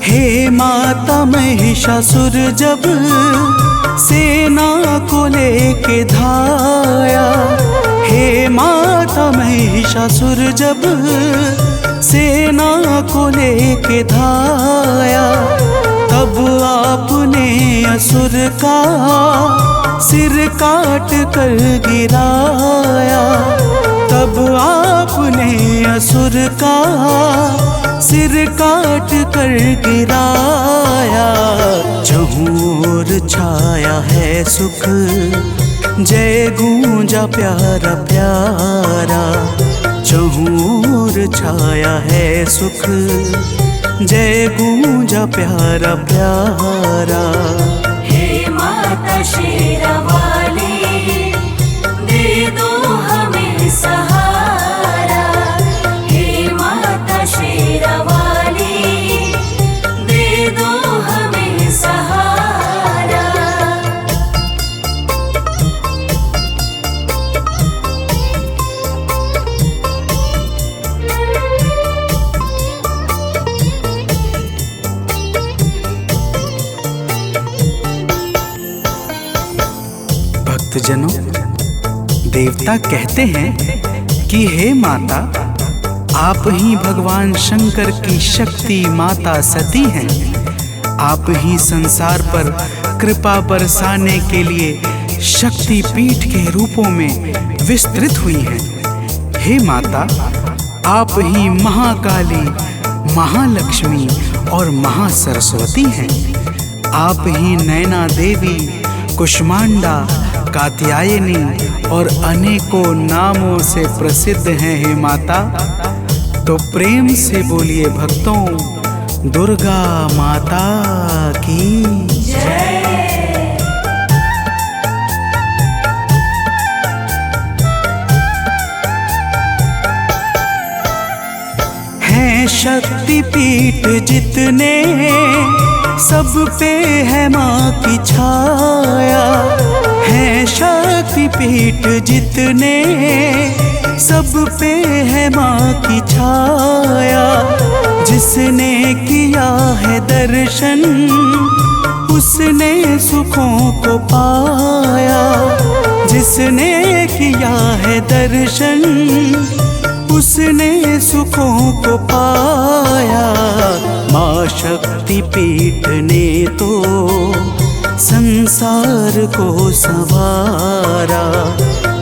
हे माता, महिषासुर जब सेना को लेके धाया, हे माता, महिषासुर जब सेना को लेके धाया, तब आपने असुर का सिर काट कर गिराया, तब आपने असुर का सिर काट कर गिराया। जहूर छाया है सुख, जय गूंजा प्यारा प्यारा, जहूर छाया है सुख, जय गूंजा प्यारा प्यारा। हे माता शेरावाली, दे दो हमें सहारा। हे माता शेरावाली, दे दो हमें सहारा। भक्तजनों, देवता कहते हैं कि हे माता, आप ही भगवान शंकर की शक्ति माता सती हैं। आप ही संसार पर कृपा बरसाने के लिए शक्ति पीठ के रूपों में विस्तृत हुई हैं। हे माता, आप ही महाकाली, महालक्ष्मी और महासरस्वती हैं। आप ही नैना देवी, कुष्मांडा, कात्यायनी और अनेकों नामों से प्रसिद्ध हैं हे माता। तो प्रेम से बोलिए भक्तों, दुर्गा माता की जय। हैं शक्ति पीठ जितने, सब पे है माँ की छाया। हैं शक्ति पीठ जितने, सब पे है माँ की छाया। जिसने किया है दर्शन, उसने सुखों को पाया। जिसने किया है दर्शन, उसने सुखों को पाया। माँ शक्ति पीठ ने तो संसार को संवारा।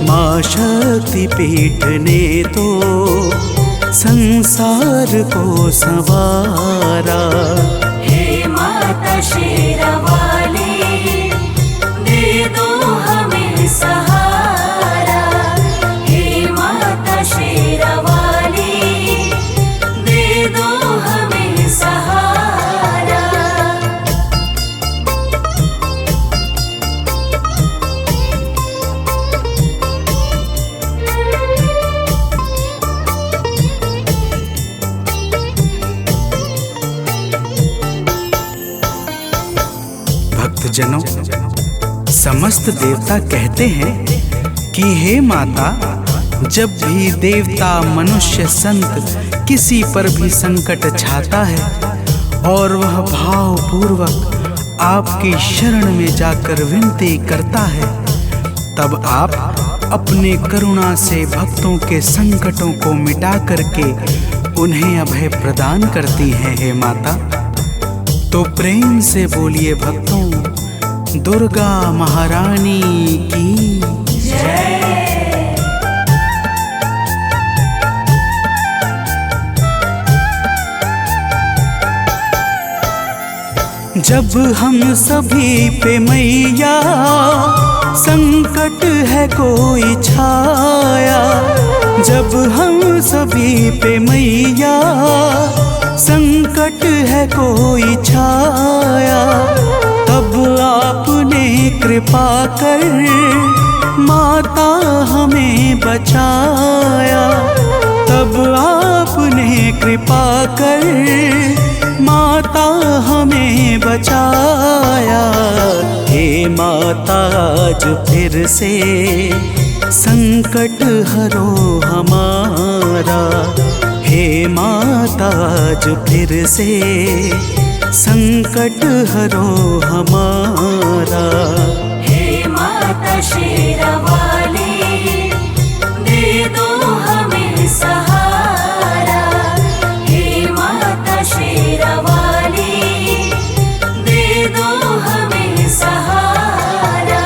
माँ शक्ति पीठ ने तो संसार को संवारा। हे माता शेरावाली, दे दो हमें सहारा। हे माता शेरावाली, दे दो हमें सहारा। भक्तजनों, समस्त देवता कहते हैं कि हे माता, जब भी देवता मनुष्य संत किसी पर भी संकट छाता है और वह भावपूर्वक आपकी शरण में जाकर विनती करता है, तब आप अपने करुणा से भक्तों के संकटों को मिटा करके उन्हें अभय प्रदान करती हैं हे माता। तो प्रेम से बोलिए भक्तों, दुर्गा महारानी की जय। जब हम सभी पे मैया संकट है कोई छाया। जब हम सभी पे मैया संकट है कोई छाया, तब आपने कृपा कर माता हमें बचाया। तब आपने कृपा कर माता हमें बचाया। हे माता, आज फिर से संकट हरो हमारा। हे माता, आज फिर से संकट हरो हमारा। हे माता शेरावाली, दे दो हमें सहारा। हे माता शेरावाली, दे दो हमें सहारा।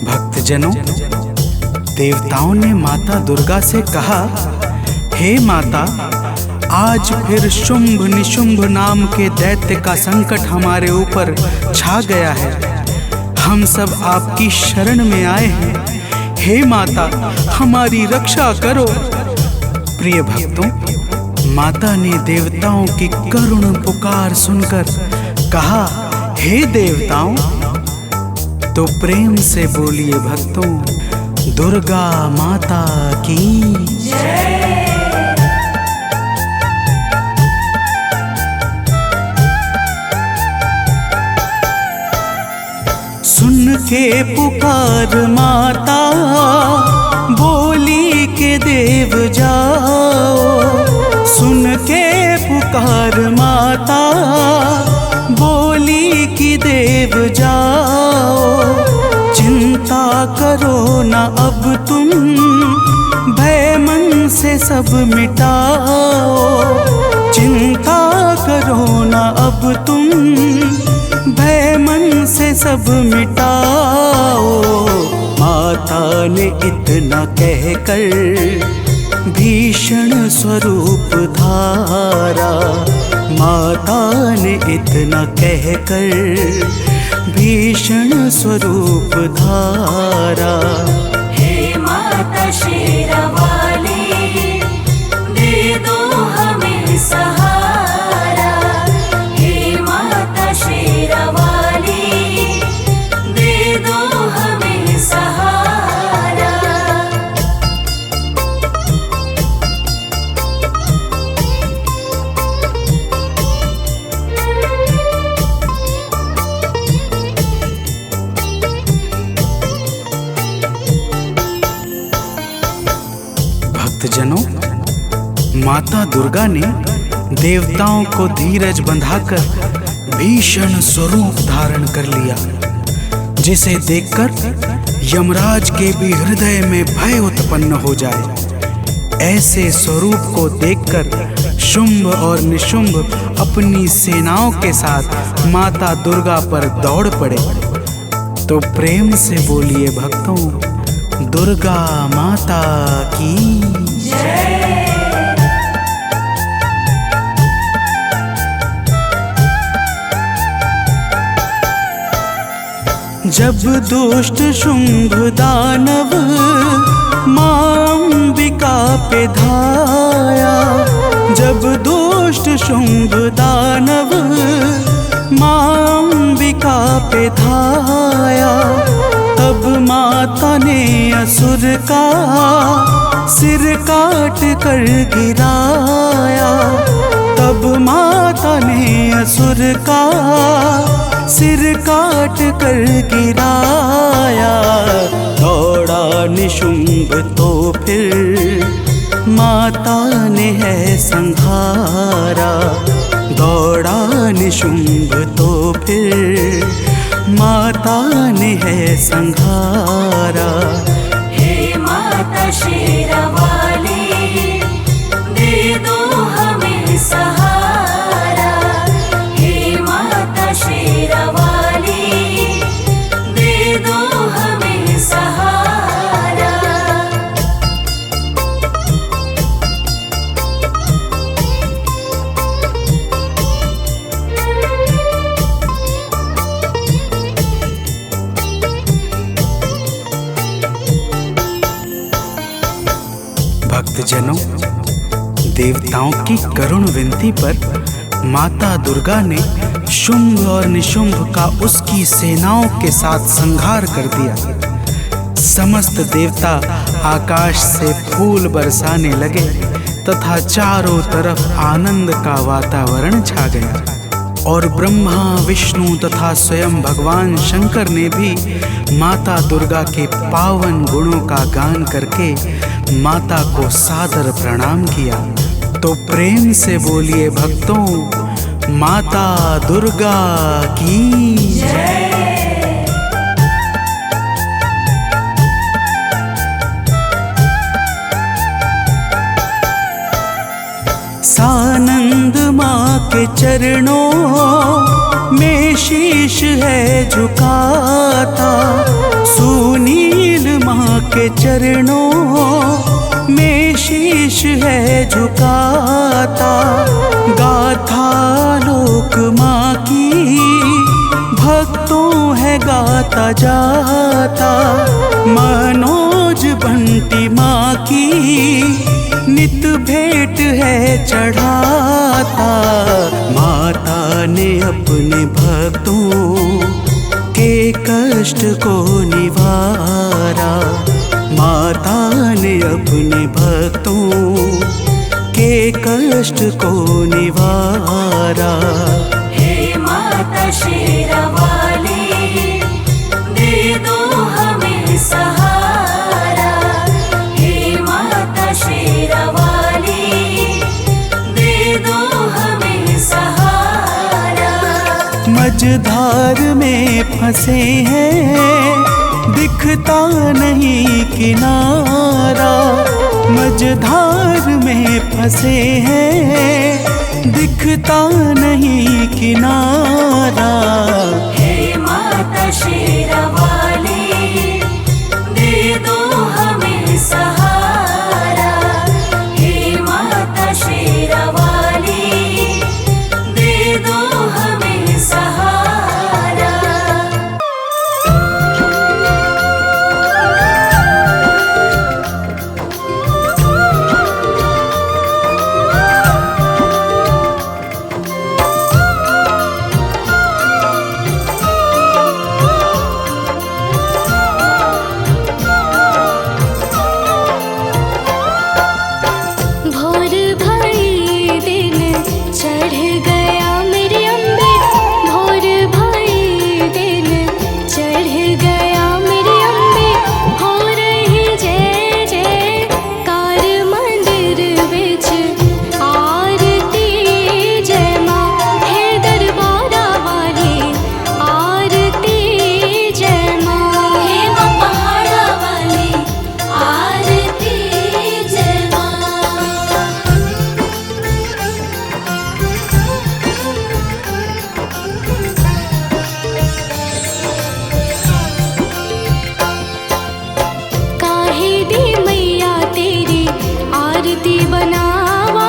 भक्तजनों, देवताओं ने माता दुर्गा से कहा, हे माता, आज फिर शुंभ निशुंभ नाम के दैत्य का संकट हमारे ऊपर छा गया है। हम सब आपकी शरण में आए हैं। हे माता, हमारी रक्षा करो। प्रिय भक्तों, माता ने देवताओं की करुण पुकार सुनकर कहा, हे देवताओं। तो प्रेम से बोलिए भक्तों, दुर्गा माता की जय। सुन के पुकार माता, बोली के देव जाओ। सुन के पुकार माता, बोली की देव जाओ। चिंता करो ना अब तुम, भय मन से सब मिटाओ। चिंता करो ना अब तुम, भय मन से से सब मिटाओ। माता ने इतना कहकर भीषण स्वरूप धारा। माता ने इतना कहकर भीषण स्वरूप धारा। हे माता शेरावाली, दे दो हमें सहारा। हे माता शेरावाली, दे दो हमें सहारा। भक्तजनों, माता दुर्गा ने देवताओं को धीरज बंधाकर भीषण स्वरूप धारण कर लिया, जिसे देखकर यमराज के भी हृदय में भय उत्पन्न हो जाए। ऐसे स्वरूप को देखकर शुंभ और निशुंभ अपनी सेनाओं के साथ माता दुर्गा पर दौड़ पड़े। तो प्रेम से बोलिए भक्तों, दुर्गा माता की जय। जब दुष्ट शुंभ दानव मां अंबिका पे धाया। जब दुष्ट शुंभ दानव मां अंबिका पे धाया। तब माता ने असुर का सिर काट कर गिराया। तब माता ने असुर का सिर काट कर गिराया। दौड़ा निशुंभ तो फिर माता ने है संहारा। दौड़ा निशुंभ तो फिर माता ने है संहारा। हे माता शेरावाली, दे दो हमें सहारा। हे माता शेरावाली, दे दो हमें सहारा। भक्तजनों, देवताओं की करुण विनती पर माता दुर्गा ने शुंभ और निशुंभ का उसकी सेनाओं के साथ संहार कर दिया। समस्त देवता आकाश से फूल बरसाने लगे तथा चारों तरफ आनंद का वातावरण छा गया। और ब्रह्मा, विष्णु तथा स्वयं भगवान शंकर ने भी माता दुर्गा के पावन गुणों का गान करके माता को सादर प्रणाम किया। तो प्रेम से बोलिए भक्तों, माता दुर्गा की जय। सानंद माँ के चरणों में शीश है झुकाता। सुनील माँ के चरणों में शीश है झुकाता। गाथा लोक माँ की भक्तों है गाता जाता। मनोज बंटी माँ की नित भेंट है चढ़ाता। माता ने अपने भक्तों के कष्ट को निवारा। माता ने अपने भक्तों के कष्ट को निवारा। हे माता शेरावाली, दे दो हमें सहारा। हे माता शेरावाली, दे दो हमें सहारा। मझधार में फंसे हैं, दिखता नहीं किनारा। मझधार में फंसे हैं, दिखता नहीं किनारा। हे माता शेरा वाली दे दो हमें सहारा। हे माता शेरा वाली दे दो हमें सहारा। भोर भई दिन चढ़ गया मेरी अम्बे, भोर भई दिन चढ़ गया मेरी अम्बे। हो रही जय जयकार मंदिर बिच आरती जय माँ। हे दरबारा वाली आरती जय माँ। हे माँ पहाड़ा वाली आरती जय माँ। काहे दी मैया तेरी आरती बनावा,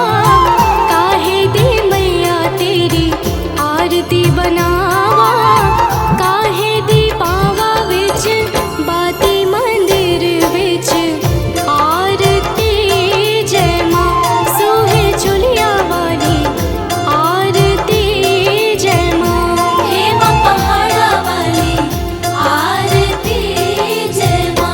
काहे दी मैया तेरी आरती बनावा। काहे दी पावा विच बाती मंदिर विच आरती जय माँ। सोहे झुलिया वाली आरती जय माँ। हे माँ पहाड़ा वाली आरती जय माँ।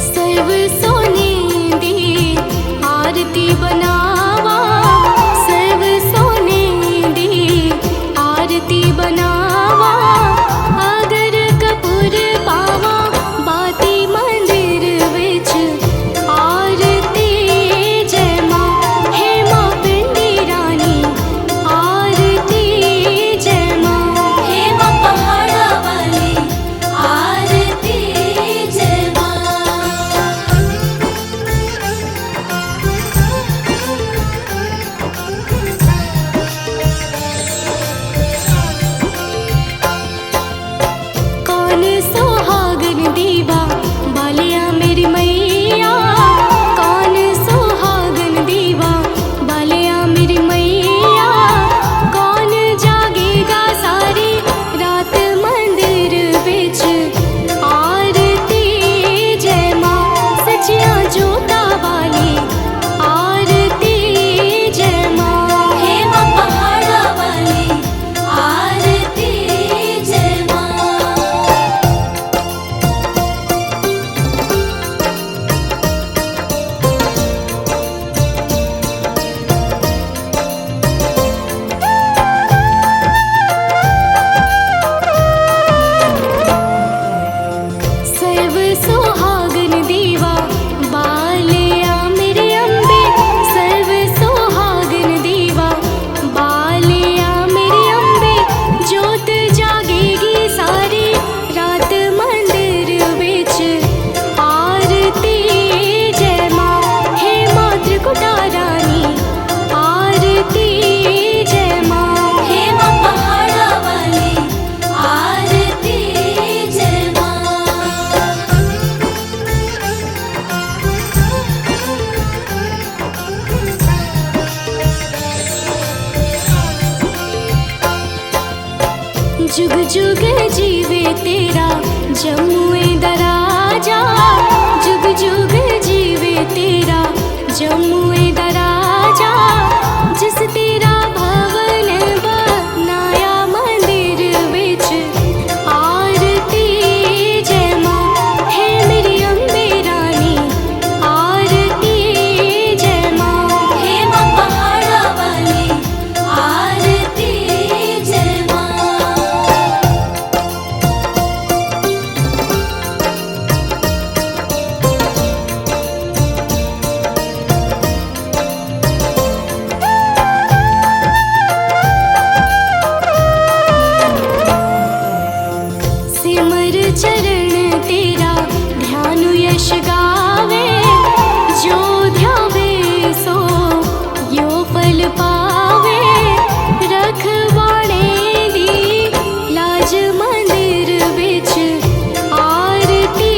सर्व सोने दी आरती बनावा, सर्व सोने दी आरती बनावा। अगर कपूर पावा बाती मंदिर विच आरती जय माँ। हे माँ पिंडी रानी आरती जय माँ। हे माँ पहाड़ा वाली आरती जय माँ। कौन सुहागन दीवा बालिया मेरी मैया, कौन सुहागन दीवा बालिया मेरी मैया। कौन जागेगा सारी रात मंदिर बिच आरती जय माँ। सचिया जोता वाली आरती जय माँ। हे माँ पहाड़ा वाली आरती जय माँ। सर्व सुहागन दीवा बालिया मेरे अम्बे, सर्व सुहागन दीवा बालिया मेरे अम्बे। जोत जागेगी सारी रात मंदिर बिच आरती जय माँ। हे माँ त्रिकुटा रानी आरती जय माँ। हे माँ पहाड़ा वाली आरती जय माँ। जुग जुग जीवे तेरा जमुए दराजा, जुग जुग जीवे तेरा जमुए दराजा। जिस तेरा भवन बनाया मंदिर विच आरती जय माँ। हे मेरी अम्बे रानी आरती जय माँ। हे माँ पहाड़ा वाली आरती जय माँ। समर चरण तेरा ध्यान यश गावे, जो ध्यावे सो यो फल पावे। रखवाड़े दी लाज मंदिर विच आरती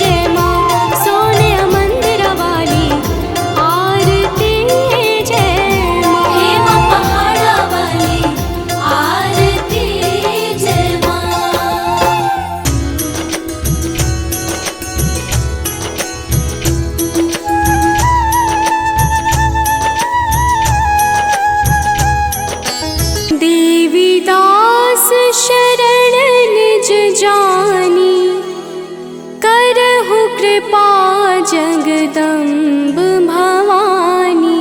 जय मां, सोने मंदिर वाली आरती जय मां। हे मां पहाड़ा वाली आरती जय मां। देवी दास शरण निज जानी, करहु कृपा जगदम्ब भवानी।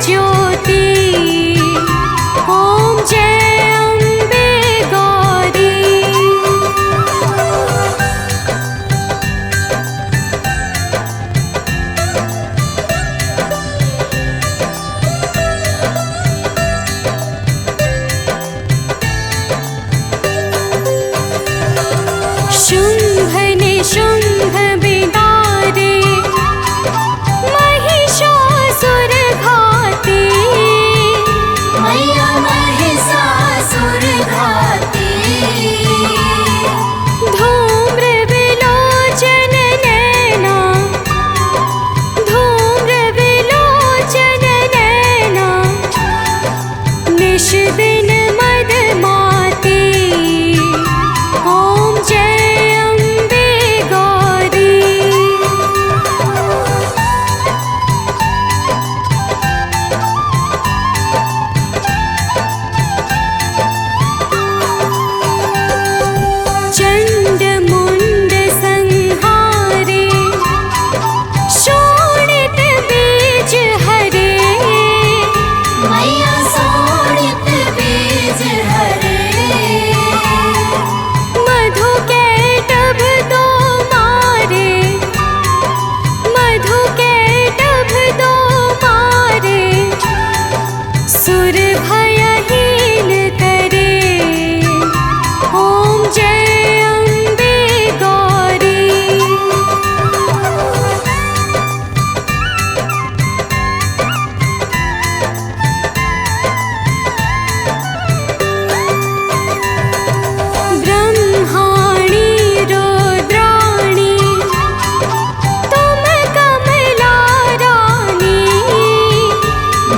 ज्योति। ओम जय अम्बे गौरी। शुंभ निशुंभ बिदारे महिषासुर घाती। मैया महिषासुर घाती। धूम्र विलोचन नैना, धूम्र विलोचन नैना, निश दिन मदमाती। ओम जय अम्बे गौरी। चंड मुंड संहारे, शोणित बीज हरे। मैया शोणित बीज हरे। मधु कैटभ दो मारे, मधु कैटभ दो मारे, सुर भयहीन करे। ओम जय अम्बे गौरी। ब्रह्माणी रुद्राणी, तुम कमला रानी।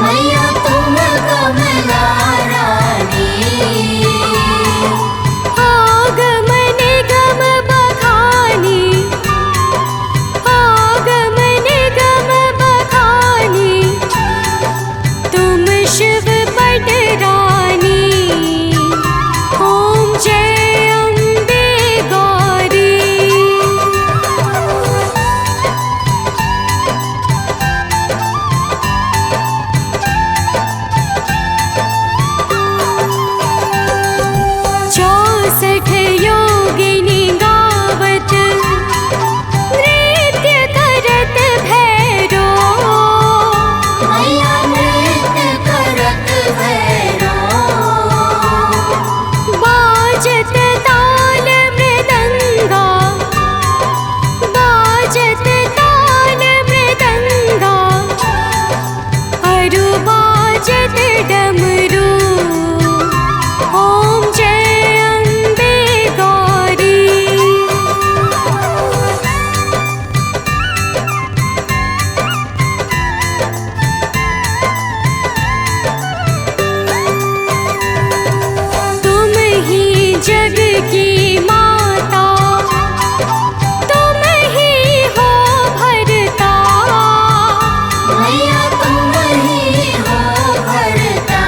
मैया तुम कमला रानी। आगमन गम बखानी, आगमन गम बखानी, तुम शिव पट रानी। ओम जय अम्बे गौरी। चौसठ योगिनी गावत, नृत्य करत भैरो। मैया नृत्य करत भैरो। बाजत ताल मृदंगा, बाजत ताल मृदंगा, अरु बाजत डमरू। ओम जय अम्बे गौरी। तुम ही जग की माता, तुम ही हो भरता। मैया तुम ही हो भरता।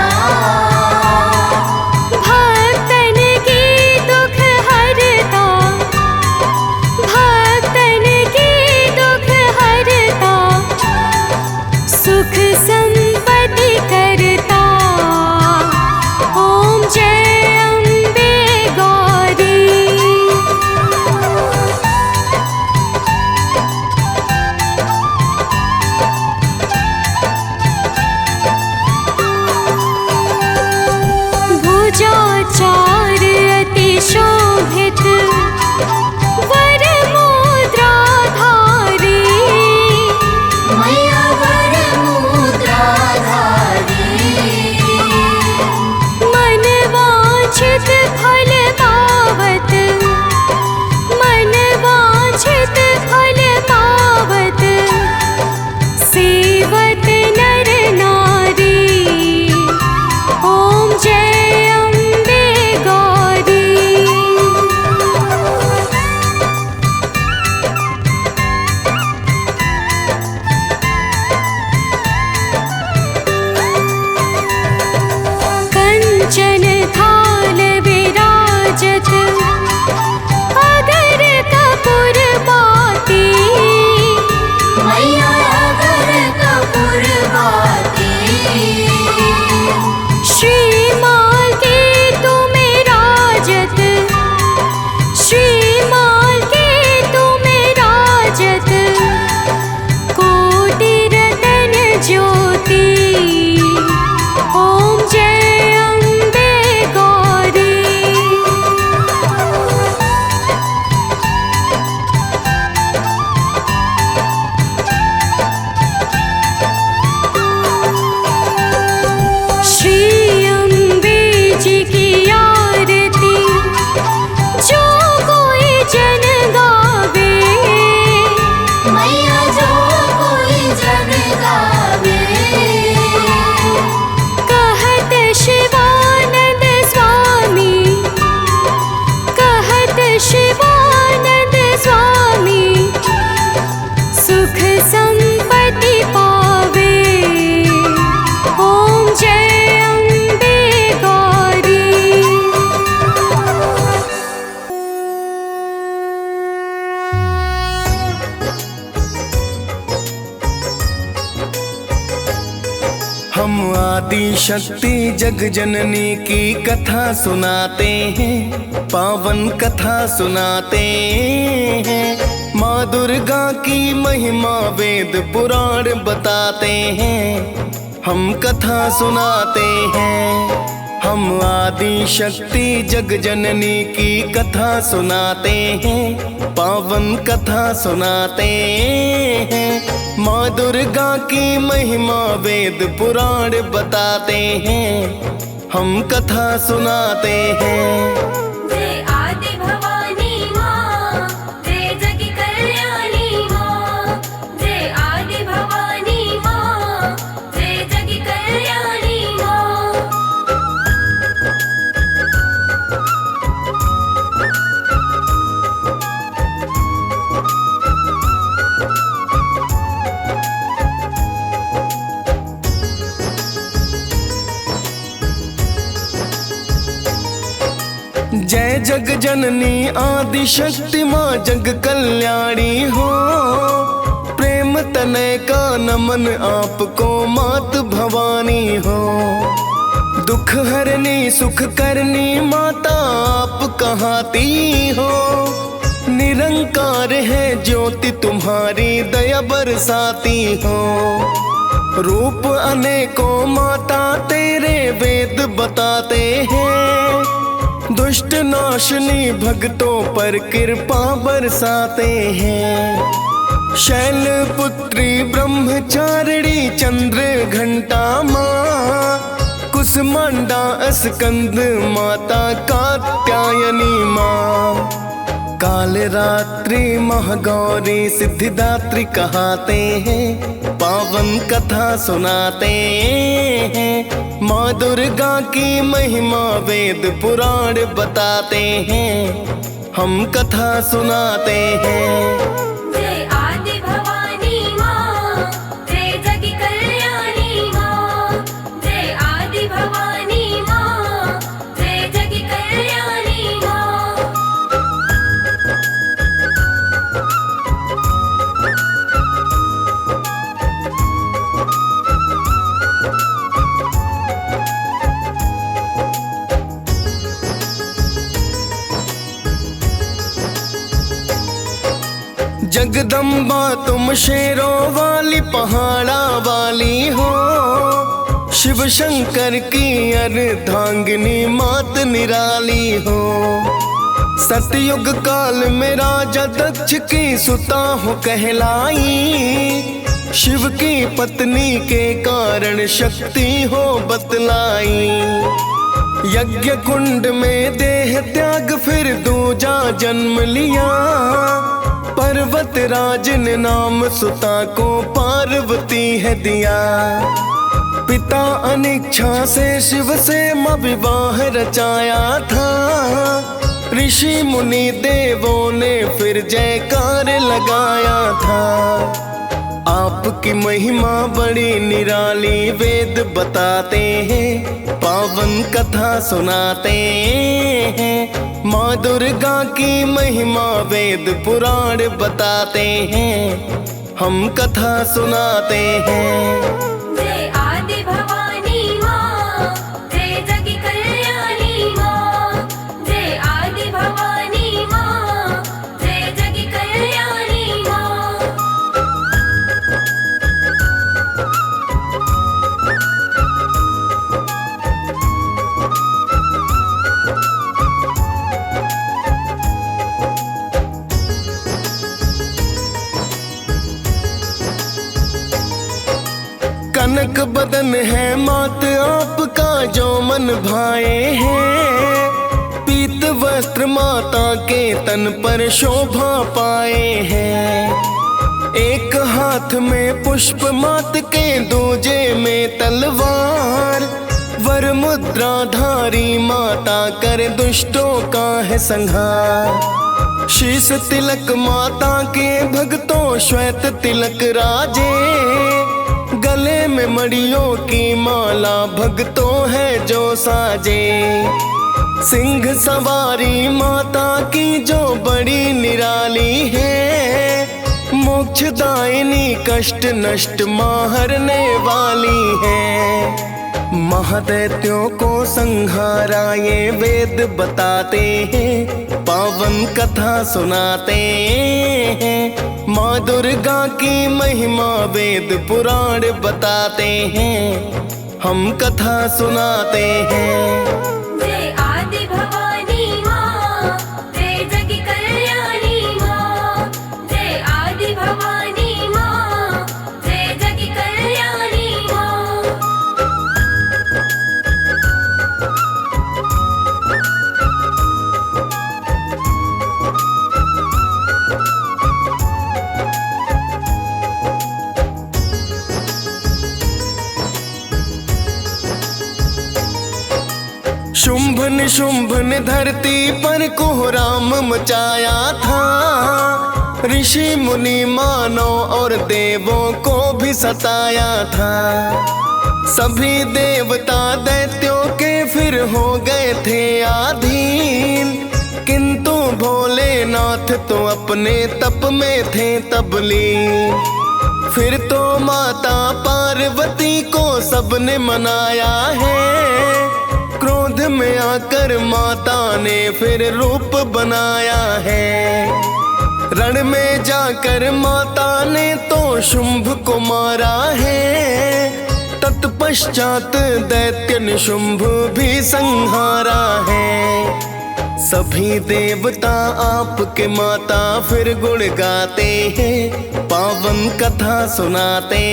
भक्तन की दुख हरता, भक्तन की दुख हरता, सुख संपत्ति करता। ओम जय अम्बे गौरी। भुजाचार अति शोभित, वर मुद्रा धारी। मैया वर मुद्रा धारी। मन वांछित फल पावत, मन वांछित फल पावत, सेवत नर नारी। ओम जय अम्बे गौरी। आदि शक्ति जग जननी की कथा सुनाते हैं, पावन कथा सुनाते हैं। माँ दुर्गा की महिमा वेद पुराण बताते हैं, हम कथा सुनाते हैं। हम आदि शक्ति जग जननी की कथा सुनाते हैं, पावन कथा सुनाते हैं। माँ दुर्गा की महिमा वेद पुराण बताते हैं, हम कथा सुनाते हैं। जय आदि भवानी माँ, जय जग कल्याणी माँ। जय आदि भवानी माँ, जय जग कल्याणी माँ। जय जग जननी आदि शक्ति माँ जग कल्याणी हो। प्रेम तनय का नमन आपको मात भवानी हो। दुख हरनी सुख करनी माता आप कहाती हो। निरंकार है ज्योति तुम्हारी दया बरसाती हो। रूप अनेकों माता तेरे वेद बताते हैं। दुष्ट नाशनी भक्तों पर कृपा बरसाते हैं। शैल पुत्री ब्रह्मचारिणी चंद्र घंटा माँ। कुसमांडा स्कंद माता कात्यायनी माँ। काल रात्रि महागौरी सिद्धिदात्री कहाते हैं, पावन कथा सुनाते हैं। माँ दुर्गा की महिमा वेद पुराण बताते हैं, हम कथा सुनाते हैं। जय आदि भवानी माँ, जय जग कल्याणी माँ। जय आदि भवानी माँ, जय जग कल्याणी माँ। जगदम्बा तुम शेरों वाली पहाड़ा वाली हो। शिव शंकर की अर्धांगिनी मात निराली हो। सतयुग काल में राजा दक्ष की सुता हो कहलाई। शिव की पत्नी के कारण शक्ति हो बतलाई। यज्ञ कुंड में देह त्याग फिर दूजा जन्म लिया। पर्वत राज ने नाम सुता को पार्वती है दिया। पिता अनिच्छा से शिव से माँ विवाह रचाया था। ऋषि मुनि देवों ने फिर जयकार लगाया था। आपकी महिमा बड़ी निराली वेद बताते हैं, पावन कथा सुनाते हैं। माँ दुर्गा की महिमा वेद पुराण बताते हैं, हम कथा सुनाते हैं। जय आदि भवानी माँ, जय जग कल्याणी माँ। जय आदि भवानी माँ, जय जग कल्याणी माँ। कनक बदन है मात आपका जो मन भाए हैं। पीत वस्त्र माता के तन पर शोभा पाए हैं। एक हाथ में पुष्प मात के दूजे में तलवार। वर मुद्रा धारी माता कर दुष्टों का है संहार। शीश तिलक माता के भक्तों श्वेत तिलक राजे। गले में मड़ियों की माला भक्तों है जो साजे। सिंह सवारी माता की जो बड़ी निराली है। मोक्षदायिनी कष्ट नष्ट मारने वाली है। महादैत्यों को संहारा ये वेद बताते हैं, पावन कथा सुनाते हैं। माँ दुर्गा की महिमा वेद पुराण बताते हैं, हम कथा सुनाते हैं। जय आदि भवानी माँ, जय जग कल्याणी माँ। जय आदि भवानी माँ, जय जग कल्याणी माँ। शुंभ निशुंभ ने धरती पर कोहराम मचाया था। ऋषि मुनि मानव और देवों को भी सताया था। सभी देवता दैत्यों के फिर हो गए थे अधीन, किंतु भोलेनाथ तो अपने तप में थे तबलीन। फिर तो माता पार्वती को सबने मनाया है। क्रोध में आकर माता ने फिर रूप बनाया है। रण में जाकर माता ने तो शुंभ को मारा है। तत्पश्चात दैत्य निशुंभ भी संहारा है। सभी देवता आपके माता फिर गुण गाते हैं, पावन कथा सुनाते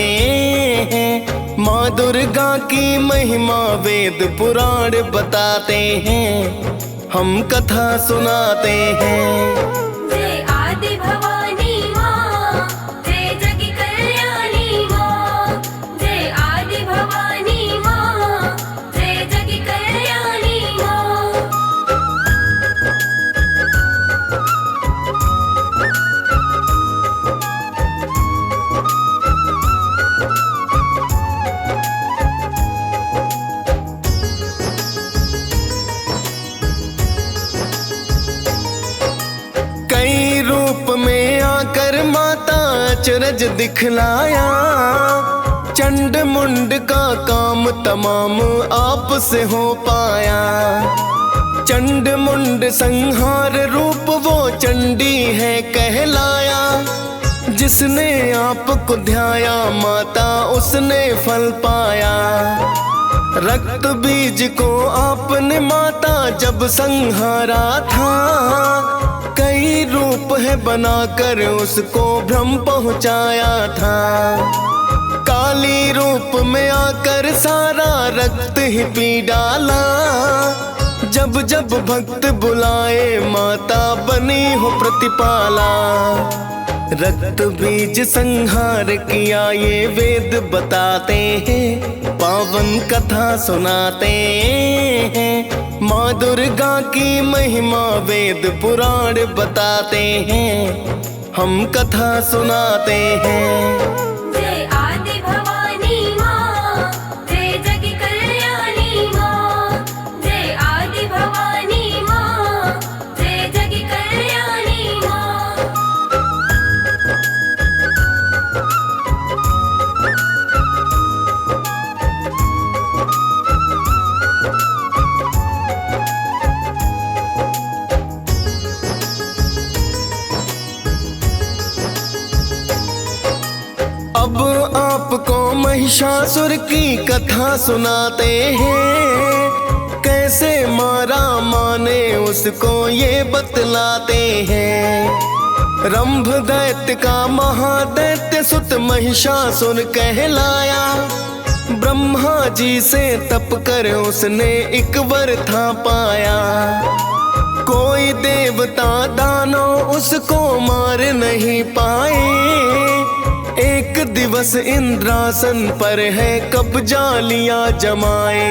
हैं। माँ दुर्गा की महिमा वेद पुराण बताते हैं, हम कथा सुनाते हैं। जय आदि भवानी माँ, जय जग कल्याणी माँ। जय आदि भवानी माँ, जय जग कल्याणी माँ। कई रूप में आकर माता अचरज दिखलाया। चंड मुंड का काम तमाम आप से हो पाया। चंड मुंड संहार रूप वो चंडी है कहलाया। जिसने आपको ध्याया माता उसने फल पाया। रक्त बीज को आपने माता जब संहारा था। कई रूप है बनाकर उसको भ्रम पहुंचाया था। काली रूप में आकर सारा रक्त ही पी डाला। जब जब भक्त बुलाए माता बनी हो प्रतिपाला। रक्त बीज संहार किया ये वेद बताते हैं, पावन कथा सुनाते हैं। माँ दुर्गा की महिमा वेद पुराण बताते हैं, हम कथा सुनाते हैं। जय आदि भवानी माँ, जय जग कल्याणी माँ। जय आदि भवानी माँ, जय जग कल्याणी माँ। अब आपको महिषासुर की कथा सुनाते हैं। कैसे मारा माने उसको ये बतलाते हैं। रंभ दैत्य का महादैत्य सुत महिषासुर कहलाया। ब्रह्मा जी से तप कर उसने एक वर था पाया। कोई देवता दानव उसको मार नहीं पाए। एक दिवस इंद्रासन पर है कब्जा लिया जमाए।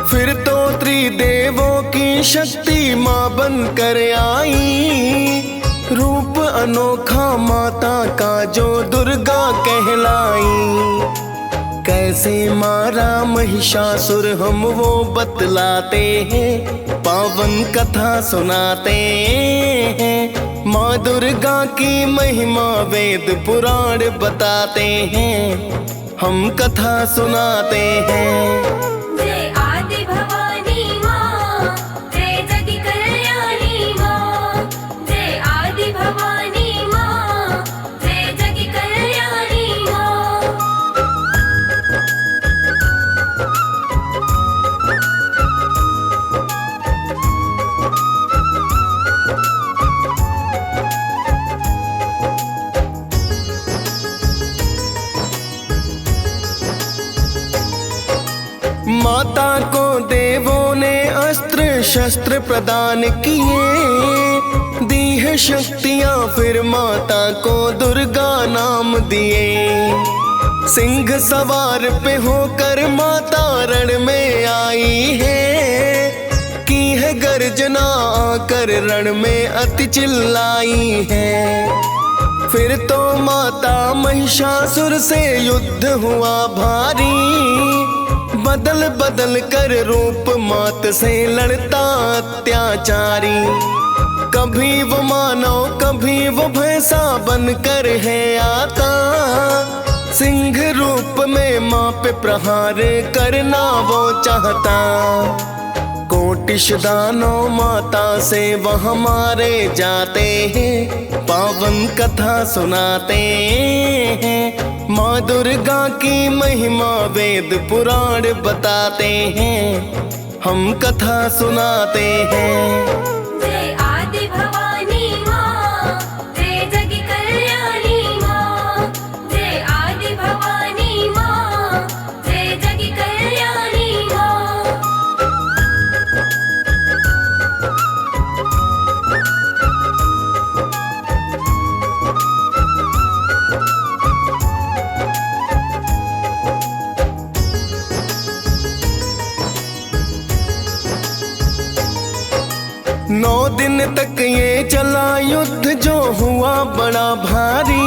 फिर तो त्रिदेवों की शक्ति माँ बन कर आई। रूप अनोखा माता का जो दुर्गा कहलाई। कैसे मारा महिषासुर हम वो बतलाते हैं, पावन कथा सुनाते हैं। माँ दुर्गा की महिमा वेद पुराण बताते हैं, हम कथा सुनाते हैं। जय आदि भवानी माँ, जय जग कल्याणी माँ। जय आदि भवानी माँ, जय जग कल्याणी माँ। माता को देवों ने अस्त्र शस्त्र प्रदान किए, दी है शक्तियां फिर माता को दुर्गा नाम दिए। सिंह सवार पे होकर माता रण में आई है, की है गर्जना आकर रण में अति चिल्लाई है। फिर तो माता महिषासुर से युद्ध हुआ भारी, बदल बदल कर रूप मात से लड़ता अत्याचारी। कभी वो मानव कभी वो भैंसा बनकर है आता, सिंह रूप में माँ पे प्रहार करना वो चाहता। कोटिश दानव माता से वह मारे जाते हैं, पावन कथा सुनाते हैं। माँ दुर्गा की महिमा वेद पुराण बताते हैं, हम कथा सुनाते हैं। जय आदि भवानी माँ, जय जग कल्याणी माँ। जय आदि भवानी माँ, जय जग कल्याणी माँ। नौ दिन तक ये चला युद्ध जो हुआ बड़ा भारी,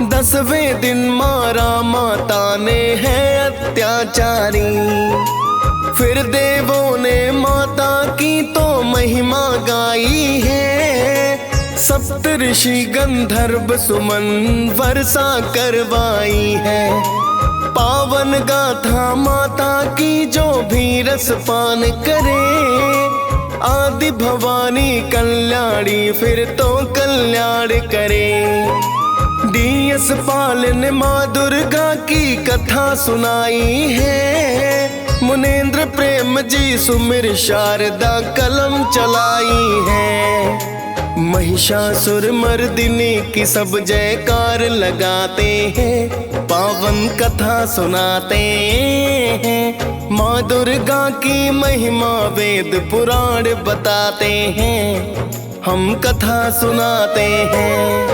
10वें दिन मारा माता ने है अत्याचारी। फिर देवों ने माता की तो महिमा गाई है, सप्त ऋषि गंधर्व सुमन वर्षा करवाई है। पावन गाथा माता की जो भी रस पान करे, आदि भवानी कल्याणी फिर तो कल्याण करे। डीएस पाल ने माँ दुर्गा की कथा सुनाई है, मुनेन्द्र प्रेम जी सुमिर शारदा कलम चलाई है। महिषासुर मर्दिनी की सब जयकार लगाते हैं, पावन कथा सुनाते हैं। माँ दुर्गा की महिमा वेद पुराण बताते हैं, हम कथा सुनाते हैं।